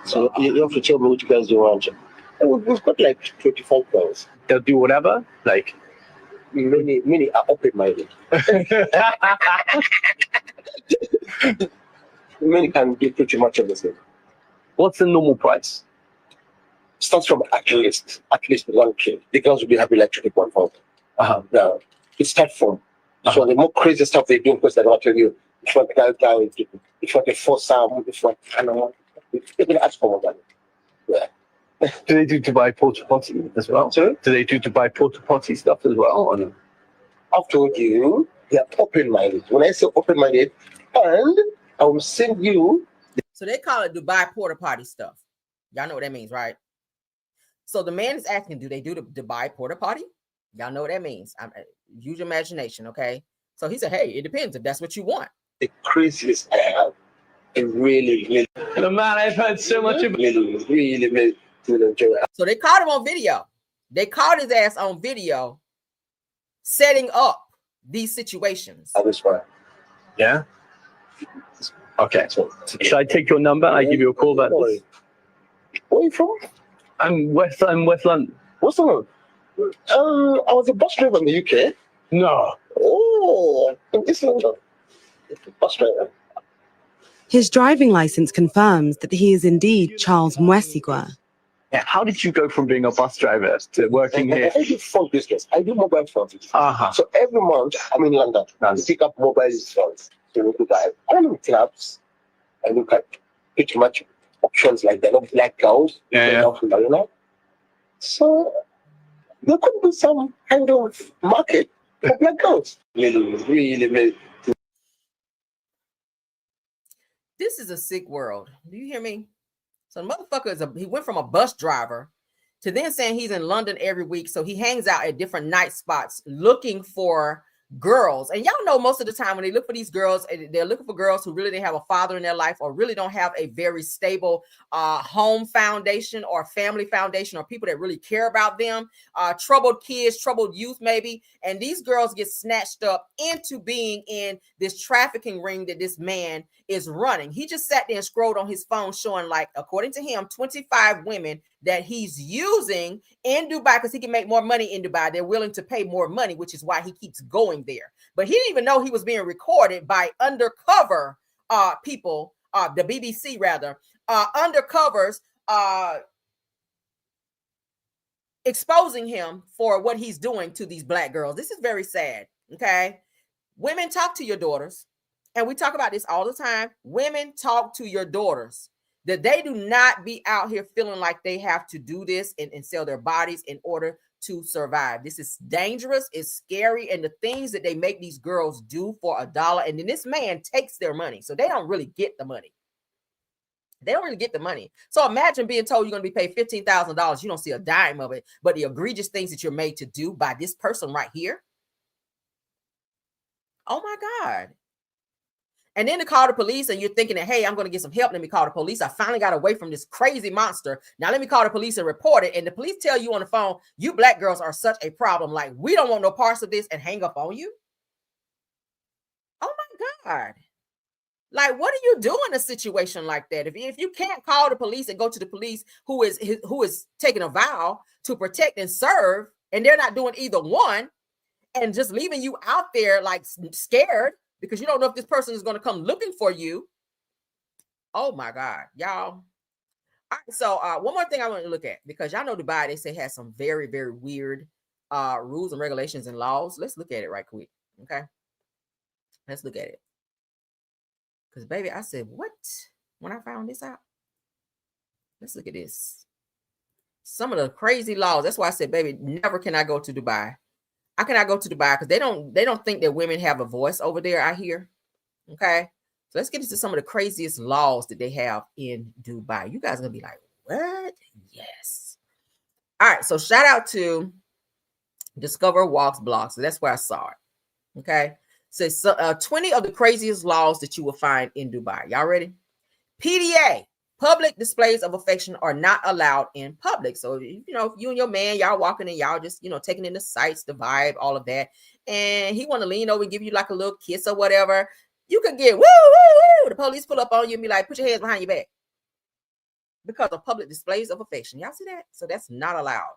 So you have to tell me what you guys do around you. We've got like 25 girls. They'll do whatever, like many are open-minded. Many can do pretty much everything. What's the normal price? Starts from at least 1K. The girls will be happy like to take 1,000. Now it starts from so the more crazy stuff they do, because they're going to tell you if you want the guy, if you want a foursome, if you want animal. They're going to ask for more money. Yeah. Do they do Dubai porta potty as well? Sorry? Do they do Dubai porta potty stuff as well? Or no? I've told you, they're open-minded. When I say open-minded, and I will send you. So they call it Dubai porta potty stuff. Y'all know what that means, right? So the man is asking, do they do the Dubai porta potty? Y'all know what that means. Use your imagination, okay? So he said, hey, it depends if that's what you want. The craziest I have. It really. And man, I've heard so much about really enjoy it. So they caught him on video. They caught his ass on video setting up these situations. That was fine. Yeah? Okay. Should I take your number and I give you a call back? Where are you from? I'm West London. What's the name? I was a bus driver in the UK. No. Oh, in East London. Bus driver. His driving license confirms that he is indeed Charles Mwesigwa. Yeah, how did you go from being a bus driver to working here? I do phone business. I do mobile phones. Uh-huh. So every month I'm in London to pick up mobile phones. So look at I look at clubs. I look at pretty much options like that. Of black girls. Yeah. So there could be some kind of market for black girls. Really. This is a sick world. Do you hear me? So the motherfucker he went from a bus driver to then saying he's in London every week. So he hangs out at different night spots looking for girls. And y'all know most of the time when they look for these girls, they're looking for girls who really didn't have a father in their life or really don't have a very stable home foundation or family foundation or people that really care about them. Troubled kids, troubled youth maybe. And these girls get snatched up into being in this trafficking ring that this man is running. He just sat there and scrolled on his phone showing, like, according to him, 25 women that he's using in Dubai because he can make more money in Dubai. They're willing to pay more money, which is why he keeps going there. But he didn't even know he was being recorded by undercover people, the BBC rather, undercovers exposing him for what he's doing to these black girls. This is very sad, okay? Women, talk to your daughters. And we talk about this all the time. Women, talk to your daughters. That they do not be out here feeling like they have to do this and sell their bodies in order to survive. This is dangerous. It's scary. And the things that they make these girls do for $1, and then this man takes their money. So they don't really get the money. They don't really get the money. So imagine being told you're going to be paid $15,000. You don't see a dime of it, but the egregious things that you're made to do by this person right here. Oh my God. And then to call the police and you're thinking that, hey, I'm going to get some help. Let me call the police. I finally got away from this crazy monster. Now let me call the police and report it. And the police tell you on the phone, you black girls are such a problem. Like, we don't want no parts of this, and hang up on you. Oh my God. Like, what do you do in a situation like that? If you can't call the police and go to the police who is taking a vow to protect and serve, and they're not doing either one, and just leaving you out there like scared, because you don't know if this person is going to come looking for you. Oh my God, y'all. All right, so one more thing I want to look at, because y'all know Dubai, they say, has some very, very weird rules and regulations and laws. Let's look at it right quick, okay? Let's look at it. Because, baby, I said, what? When I found this out. Let's look at this. Some of the crazy laws. That's why I said, baby, never can I go to Dubai. I cannot go to Dubai because they don't think that women have a voice over there, I hear. Okay. So let's get into some of the craziest laws that they have in Dubai. You guys are gonna be like, what? Yes. All right. So shout out to Discover Walks Blogs. So that's where I saw it. Okay. So 20 of the craziest laws that you will find in Dubai. Y'all ready? PDA. Public displays of affection are not allowed in public. So, you know, if you and your man, y'all walking and y'all just, you know, taking in the sights, the vibe, all of that, and he want to lean over and give you like a little kiss or whatever, you could get woo, woo, woo. The police pull up on you and be like, put your hands behind your back. Because of public displays of affection. Y'all see that? So that's not allowed.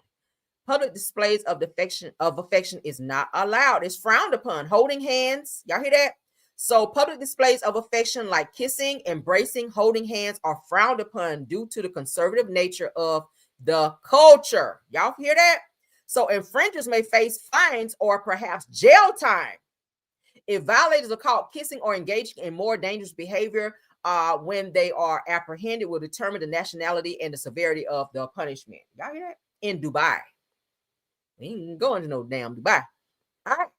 Public displays of affection is not allowed. It's frowned upon. Holding hands. Y'all hear that? So public displays of affection like kissing, embracing, holding hands are frowned upon due to the conservative nature of the culture. Y'all hear that? So infringers may face fines or perhaps jail time if violators are caught kissing or engaging in more dangerous behavior. When they are apprehended, will determine the nationality and the severity of the punishment. Y'all hear that? In Dubai. We ain't going to no damn Dubai. All right.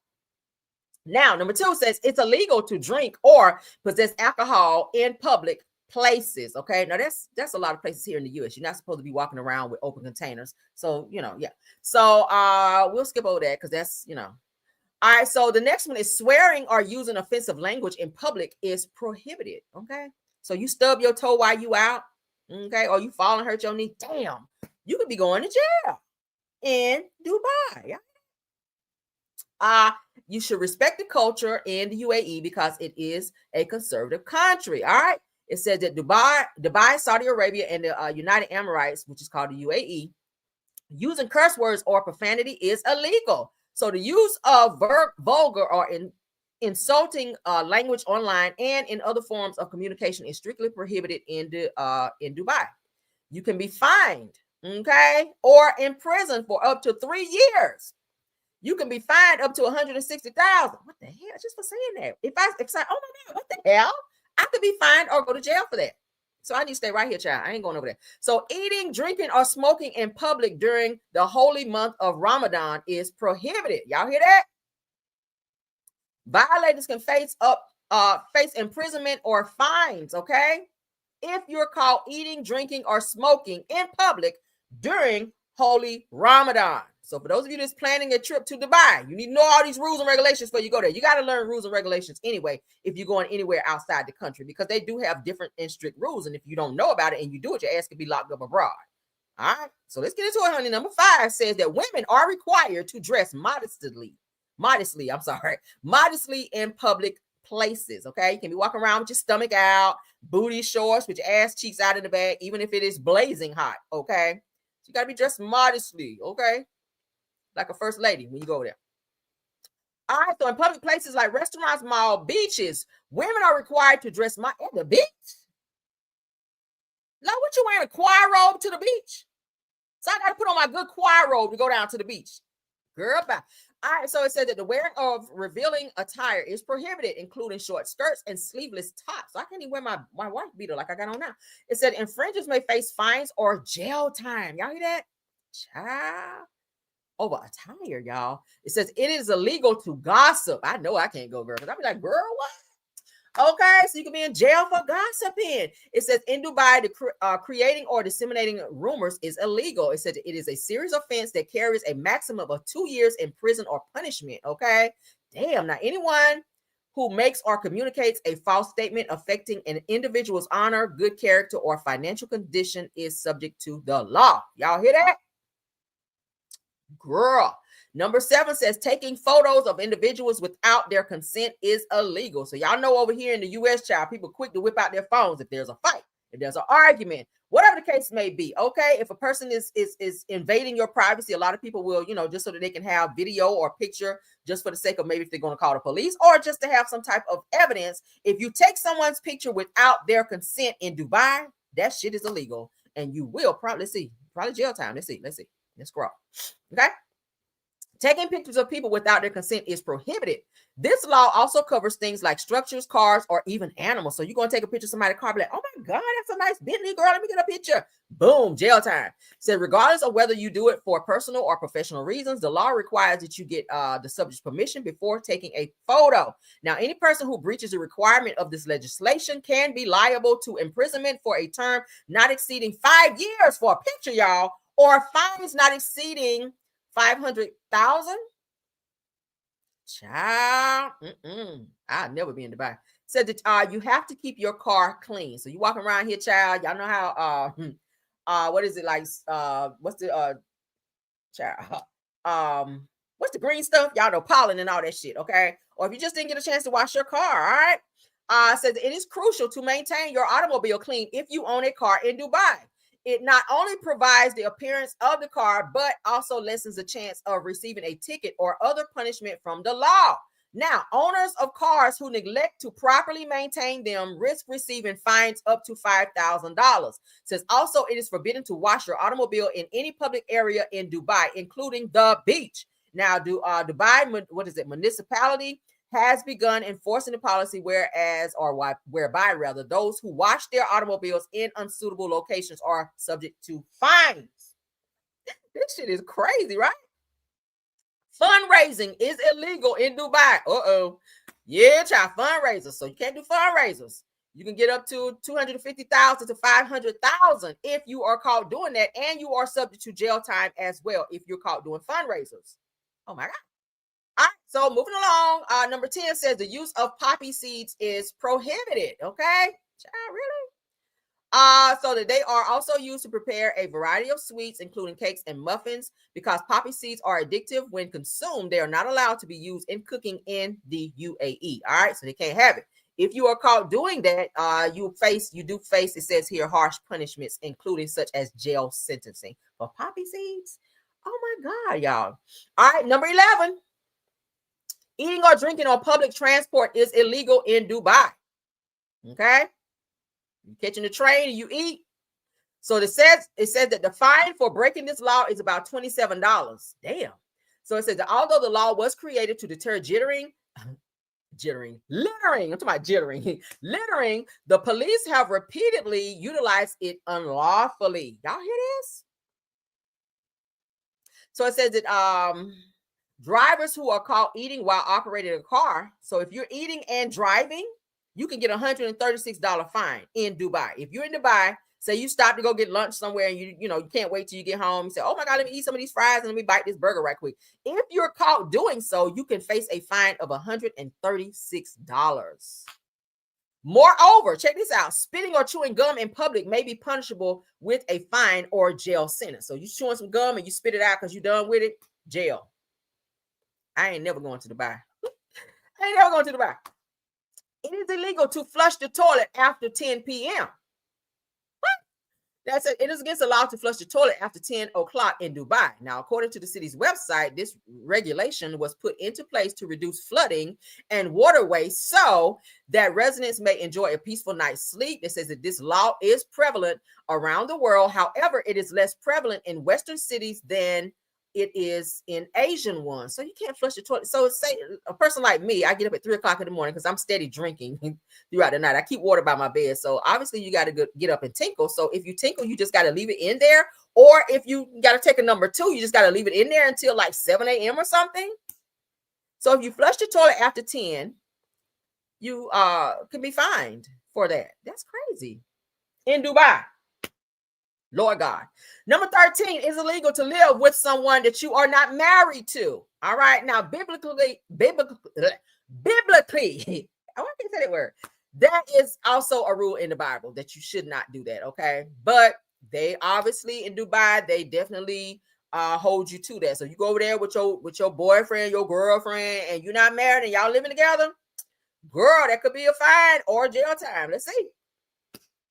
Now, number 2 says it's illegal to drink or possess alcohol in public places. Okay, now that's a lot of places here in the U.S. You're not supposed to be walking around with open containers. So yeah. So we'll skip over that because that's All right. So the next one is swearing or using offensive language in public is prohibited. Okay. So you stub your toe while you out. Okay, or you fall and hurt your knee. Damn, you could be going to jail in Dubai. You should respect the culture in the UAE because it is a conservative country. All right. It says that Dubai, Saudi Arabia, and the United Emirates, which is called the UAE, using curse words or profanity is illegal. So the use of vulgar or insulting language online and in other forms of communication is strictly prohibited in Dubai. You can be fined, okay, or imprisoned for up to 3 years. You can be fined up to $160,000. What the hell? Just for saying that. If I say, oh my God, what the hell? I could be fined or go to jail for that. So I need to stay right here, child. I ain't going over there. So eating, drinking, or smoking in public during the holy month of Ramadan is prohibited. Y'all hear that? Violators can face imprisonment or fines, okay? If you're caught eating, drinking, or smoking in public during holy Ramadan. So for those of you that's planning a trip to Dubai, you need to know all these rules and regulations before you go there. You got to learn rules and regulations anyway if you're going anywhere outside the country because they do have different and strict rules. And if you don't know about it and you do it, your ass could be locked up abroad. All right. So let's get into it, honey. Number 5 says that women are required to dress modestly in public places. Okay. You can be walking around with your stomach out, booty shorts with your ass cheeks out in the back, even if it is blazing hot. Okay. So you got to be dressed modestly. Okay. Like a first lady when you go there. All right, so in public places like restaurants, malls, beaches, women are required to dress at the beach. Like, what you wearing, a choir robe to the beach? So I got to put on my good choir robe to go down to the beach. Girl, bye. All right, so it said that the wearing of revealing attire is prohibited, including short skirts and sleeveless tops. So I can't even wear my white beater like I got on now. It said infringers may face fines or jail time. Y'all hear that? Child. Over attire, y'all. It says it is illegal to gossip. I know I can't go, girl, because I'll be like, girl, what? Okay, so you can be in jail for gossiping. It says in Dubai, creating or disseminating rumors is illegal. It said it is a serious offense that carries a maximum of 2 years in prison or punishment. Okay, damn. Now, anyone who makes or communicates a false statement affecting an individual's honor, good character, or financial condition is subject to the law. Y'all hear that? Girl. Number 7 says taking photos of individuals without their consent is illegal. So y'all know over here in the U.S., child, people quick to whip out their phones if there's a fight, if there's an argument, whatever the case may be. Okay, if a person is invading your privacy, a lot of people will, just so that they can have video or picture, just for the sake of maybe if they're going to call the police or just to have some type of evidence. If you take someone's picture without their consent in Dubai, that shit is illegal, and you will probably jail time. Let's see. Let's scroll. Okay. Taking pictures of people without their consent is prohibited. This law also covers things like structures, cars, or even animals. So you're going to take a picture of somebody's car, be like, oh my God, that's a nice Bentley, girl. Let me get a picture. Boom, jail time. So regardless of whether you do it for personal or professional reasons, the law requires that you get the subject's permission before taking a photo. Now, any person who breaches the requirement of this legislation can be liable to imprisonment for a term not exceeding 5 years for a picture, y'all, or fines not exceeding 500,000. Child, I'll never be in Dubai. Said that you have to keep your car clean. So you walking around here, child. Y'all know how what is it like? What's the child? What's the green stuff? Y'all know pollen and all that shit. Okay, or if you just didn't get a chance to wash your car, all right. Says it is crucial to maintain your automobile clean if you own a car in Dubai. It not only provides the appearance of the car, but also lessens the chance of receiving a ticket or other punishment from the law. Now, owners of cars who neglect to properly maintain them risk receiving fines up to $5,000. Says also it is forbidden to wash your automobile in any public area in Dubai, including the beach. Now, Dubai, municipality has begun enforcing the policy, whereby those who wash their automobiles in unsuitable locations are subject to fines. This shit is crazy, right? Fundraising is illegal in Dubai. Yeah, child, fundraisers. So you can't do fundraisers. You can get up to 250,000 to 500,000 if you are caught doing that, and you are subject to jail time as well if you're caught doing fundraisers. Oh my God. All right, so moving along, number 10 says the use of poppy seeds is prohibited. Okay, child, really? So that they are also used to prepare a variety of sweets, including cakes and muffins. Because poppy seeds are addictive when consumed, they are not allowed to be used in cooking in the UAE. All right, so they can't have it. If you are caught doing that, you do face, it says here, harsh punishments, including such as jail sentencing for poppy seeds. Oh my God, y'all. All right, number 11. Eating or drinking on public transport is illegal in Dubai. Okay? You catching the train and you eat. So it says that the fine for breaking this law is about $27. Damn. So it says that although the law was created to deter littering, I'm talking about jittering, littering, the police have repeatedly utilized it unlawfully. Y'all hear this? So it says that drivers who are caught eating while operating a car. So if you're eating and driving, you can get a $136 fine in Dubai. If you're in Dubai, say you stop to go get lunch somewhere and you can't wait till you get home. You say, oh my God, let me eat some of these fries and let me bite this burger right quick. If you're caught doing so, you can face a fine of $136. Moreover, check this out. Spitting or chewing gum in public may be punishable with a fine or jail sentence. So you chewing some gum and you spit it out because you're done with it, jail. I ain't never going to Dubai. It is illegal to flush the toilet after 10 p.m. That's it. It is against the law to flush the toilet after 10 o'clock in Dubai. Now, according to the city's website, this regulation was put into place to reduce flooding and water waste so that residents may enjoy a peaceful night's sleep. It says that this law is prevalent around the world. However, it is less prevalent in Western cities than it is in Asian ones. So you can't flush the toilet. So say a person like me, I get up at 3 o'clock in the morning because I'm steady drinking throughout the night. I keep water by my bed. So obviously you got to get up and tinkle. So if you tinkle, you just got to leave it in there. Or if you got to take a number 2, you just got to leave it in there until like 7 a.m. or something. So if you flush the toilet after 10, you can be fined for that. That's crazy. In Dubai. Lord God. Number 13, is illegal to live with someone that you are not married to. All right. Now, biblically, I want to say that word. That is also a rule in the Bible that you should not do that. Okay. But they obviously in Dubai, they definitely hold you to that. So you go over there with your boyfriend, your girlfriend, and you're not married and y'all living together. Girl, that could be a fine or jail time. Let's see.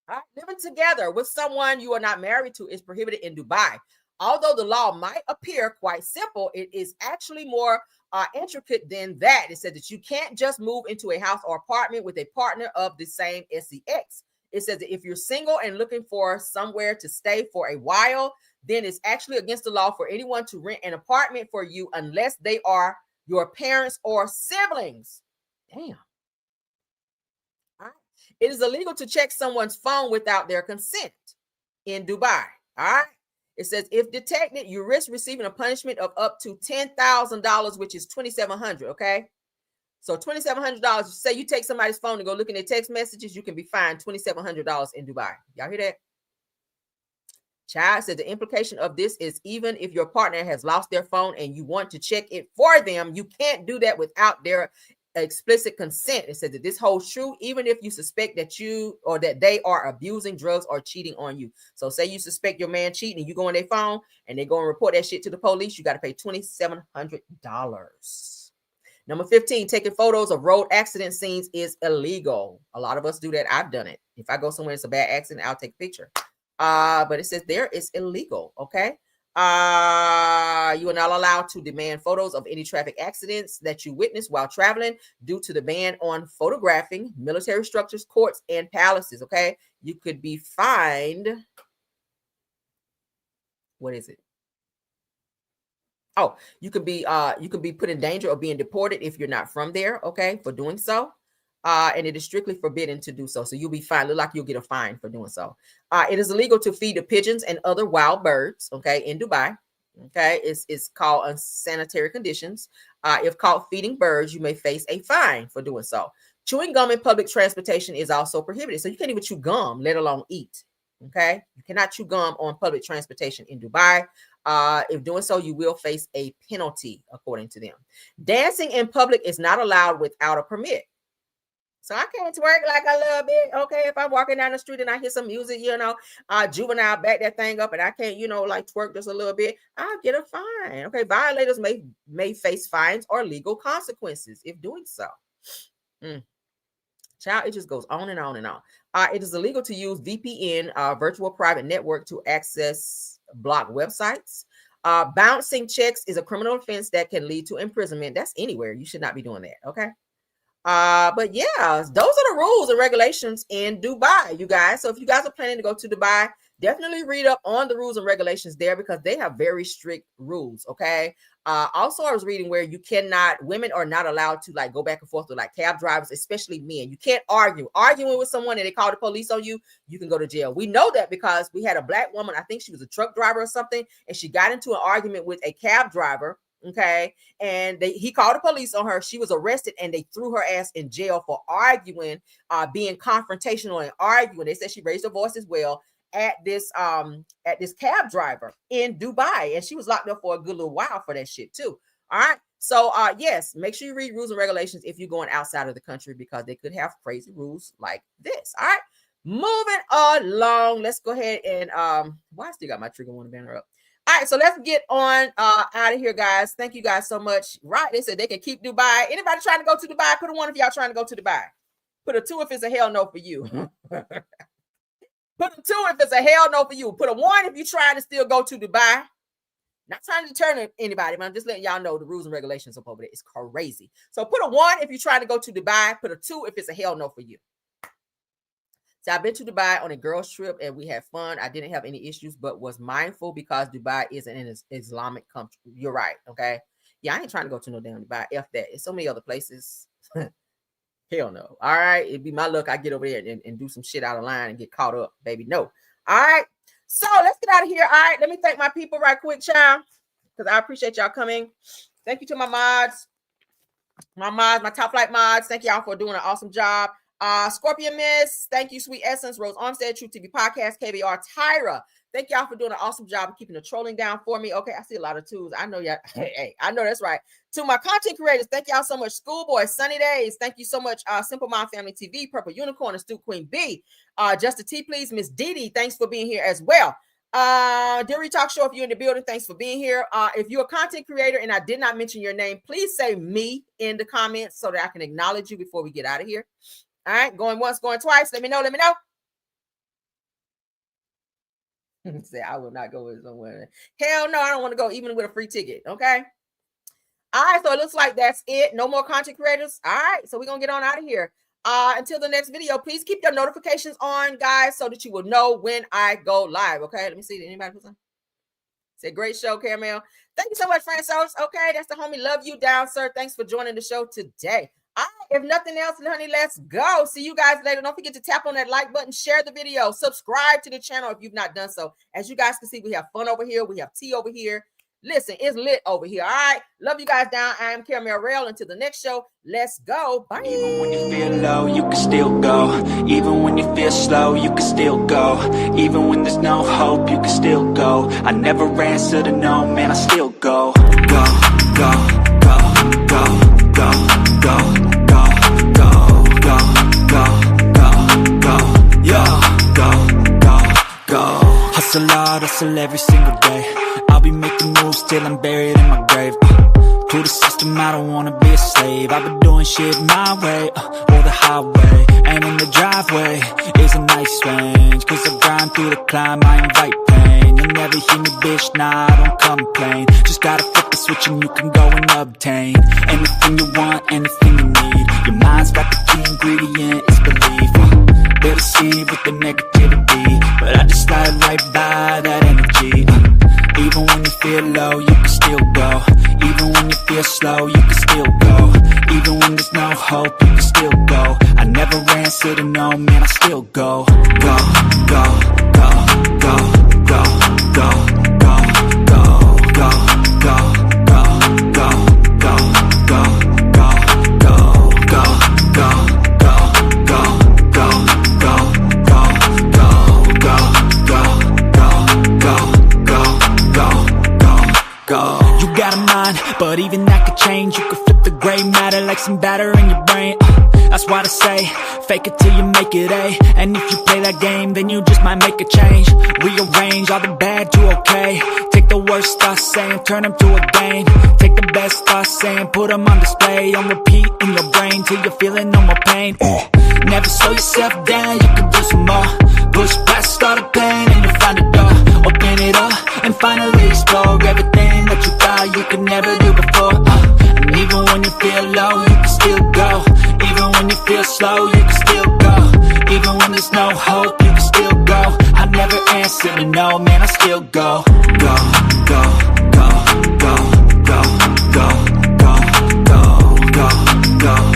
All right. Living together with someone you are not married to is prohibited in Dubai. Although the law might appear quite simple, it is actually more intricate than that. It says that you can't just move into a house or apartment with a partner of the same sex. It says that if you're single and looking for somewhere to stay for a while, then it's actually against the law for anyone to rent an apartment for you unless they are your parents or siblings. Damn. It is illegal to check someone's phone without their consent in Dubai. All right. It says if detected, you risk receiving a punishment of up to $10,000, which is $2,700. Okay. So $2,700. Say you take somebody's phone to go look in their text messages, you can be fined $2,700 in Dubai. Y'all hear that? Child said the implication of this is even if your partner has lost their phone and you want to check it for them, you can't do that without their explicit consent. It says that this holds true even if you suspect that you or that they are abusing drugs or cheating on you. So say you suspect your man cheating and you go on their phone and they go and report that shit to the police, you got to pay $2,700. Number 15, taking photos of road accident scenes is illegal. A lot of us do that. I've done it. If I go somewhere it's a bad accident, I'll take a picture. But it says there it's illegal. Okay. You are not allowed to demand photos of any traffic accidents that you witness while traveling due to the ban on photographing military structures, courts, and palaces. Okay, you could be fined. What is it? Oh, you could be put in danger of being deported if you're not from there. Okay, for doing so. And it is strictly forbidden to do so. So you'll be fined. Look like you'll get a fine for doing so. It is illegal to feed the pigeons and other wild birds. Okay, in Dubai. Okay, it's called unsanitary conditions. If caught feeding birds, you may face a fine for doing so. Chewing gum in public transportation is also prohibited. So you can't even chew gum, let alone eat. Okay. You cannot chew gum on public transportation in Dubai. If doing so, you will face a penalty, according to them. Dancing in public is not allowed without a permit. So I can't twerk like a little bit. Okay. If I'm walking down the street and I hear some music, Juvenile back that thing up and I can't, like twerk just a little bit, I'll get a fine. Okay. Violators may face fines or legal consequences if doing so. Child, it just goes on and on and on. It is illegal to use VPN, virtual private network, to access blocked websites. Bouncing checks is a criminal offense that can lead to imprisonment. That's anywhere. You should not be doing that. Okay. But yeah, those are the rules and regulations in Dubai, you guys. So if you guys are planning to go to Dubai, definitely read up on the rules and regulations there because they have very strict rules. Okay. Also, I was reading where women are not allowed to like go back and forth with like cab drivers, especially men. You can't arguing with someone and they call the police on you. You can go to jail. We know that because we had a black woman. I think she was a truck driver or something. And she got into an argument with a cab driver. Okay. And he called the police on her. She was arrested and they threw her ass in jail for arguing, being confrontational and arguing. They said she raised her voice as well at this cab driver in Dubai, and she was locked up for a good little while for that shit too. All right. So yes, make sure you read rules and regulations if you're going outside of the country because they could have crazy rules like this. All right. Moving along. Let's go ahead and I still got my trigger warning banner up. All right, so let's get on out of here, guys. Thank you guys so much. Right, they said they can keep Dubai. Anybody trying to go to Dubai? Put a 1 if y'all trying to go to Dubai. Put a 2 if it's a hell no for you. Put a 2 if it's a hell no for you. Put a 1 if you're trying to still go to Dubai. Not trying to deter anybody, but I'm just letting y'all know the rules and regulations up over there. It's crazy. So put a 1 if you're trying to go to Dubai. Put a 2 if it's a hell no for you. So I've been to Dubai on a girls trip and we had fun. I didn't have any issues, but was mindful because Dubai is an Islamic country. You're right. Okay. Yeah, I ain't trying to go to no damn Dubai. F that. There's so many other places. Hell no. All right. It'd be my luck. I get over there and do some shit out of line and get caught up, baby. No. All right. So let's get out of here. All right. Let me thank my people right quick, child, because I appreciate y'all coming. Thank you to my mods, my top flight mods. Thank y'all for doing an awesome job. Scorpion Miss, thank you, Sweet Essence, Rose Armstead, True TV Podcast, KBR, Tyra. Thank y'all for doing an awesome job of keeping the trolling down for me. Okay, I see a lot of twos. I know y'all. Hey, I know that's right. To my content creators, thank y'all so much. Schoolboy, Sunny Days, thank you so much. Simple Mom Family TV, Purple Unicorn, and Stu Queen B. Just a T, please. Miss Diddy, thanks for being here as well. Dairy Talk Show, if you're in the building, thanks for being here. If you're a content creator and I did not mention your name, please say me in the comments so that I can acknowledge you before we get out of here. All right, going once, going twice. Let me know. Say I will not go with someone. Hell no, I don't want to go even with a free ticket. Okay. All right, so it looks like that's it. No more content creators. All right, so we're gonna get on out of here. Until the next video, please keep your notifications on, guys, so that you will know when I go live. Okay, let me see. Did anybody put something? Say great show, Caramel. Thank you so much, Francis. Okay, that's the homie. Love you down, sir. Thanks for joining the show today. All right, if nothing else, honey, let's go. See you guys later. Don't forget to tap on that like button, share the video, subscribe to the channel if you've not done so. As you guys can see, we have fun over here. We have tea over here. Listen, it's lit over here. All right, love you guys down. I am Caramel Rail. Until the next show, let's go. Bye. Even when you feel low, you can still go. Even when you feel slow, you can still go. Even when there's no hope, you can still go. I never answer to no, man, I still go. Go, go, go, go, go, go. Hustle hard, hustle every single day. I'll be making moves till I'm buried in my grave. To the system, I don't wanna be a slave. I've been doing shit my way, or the highway. And in the driveway is a nice range. Cause I grind through the climb, I invite pain. You'll never hear me, bitch, nah, I don't complain. Just gotta flip the switch and you can go and obtain anything you want, anything you need. Your mind's got the key ingredient, it's belief. They'll deceive with the negativity, but I just slide right by that energy. Even when you feel low, you can still go. Even when you feel slow, you can still go. Even when there's no hope, you can still go. I never answer to no, man, I still go. Go, go, go, go, go, go, go, go, go, go, go, go, go, go, go, go, go, go, go. mixing batter in your brain. That's why I say, fake it till you make it A. And if you play that game, then you just might make a change. Rearrange all the bad to okay. Take the worst thoughts saying, turn them to a game. Take the best thoughts saying, put them on display. On repeat in your brain till you're feeling no more pain. Never slow yourself down, you can do some more. Push past all the pain and you'll find a door. Open it up and finally explore everything that you thought you could never do before. And even when you feel low, you can still go. Even when you feel slow, you can still go. Even when there's no hope, you can still go. I never answer to no, man, I still go. Go, go, go, go, go, go, go, go, go, go.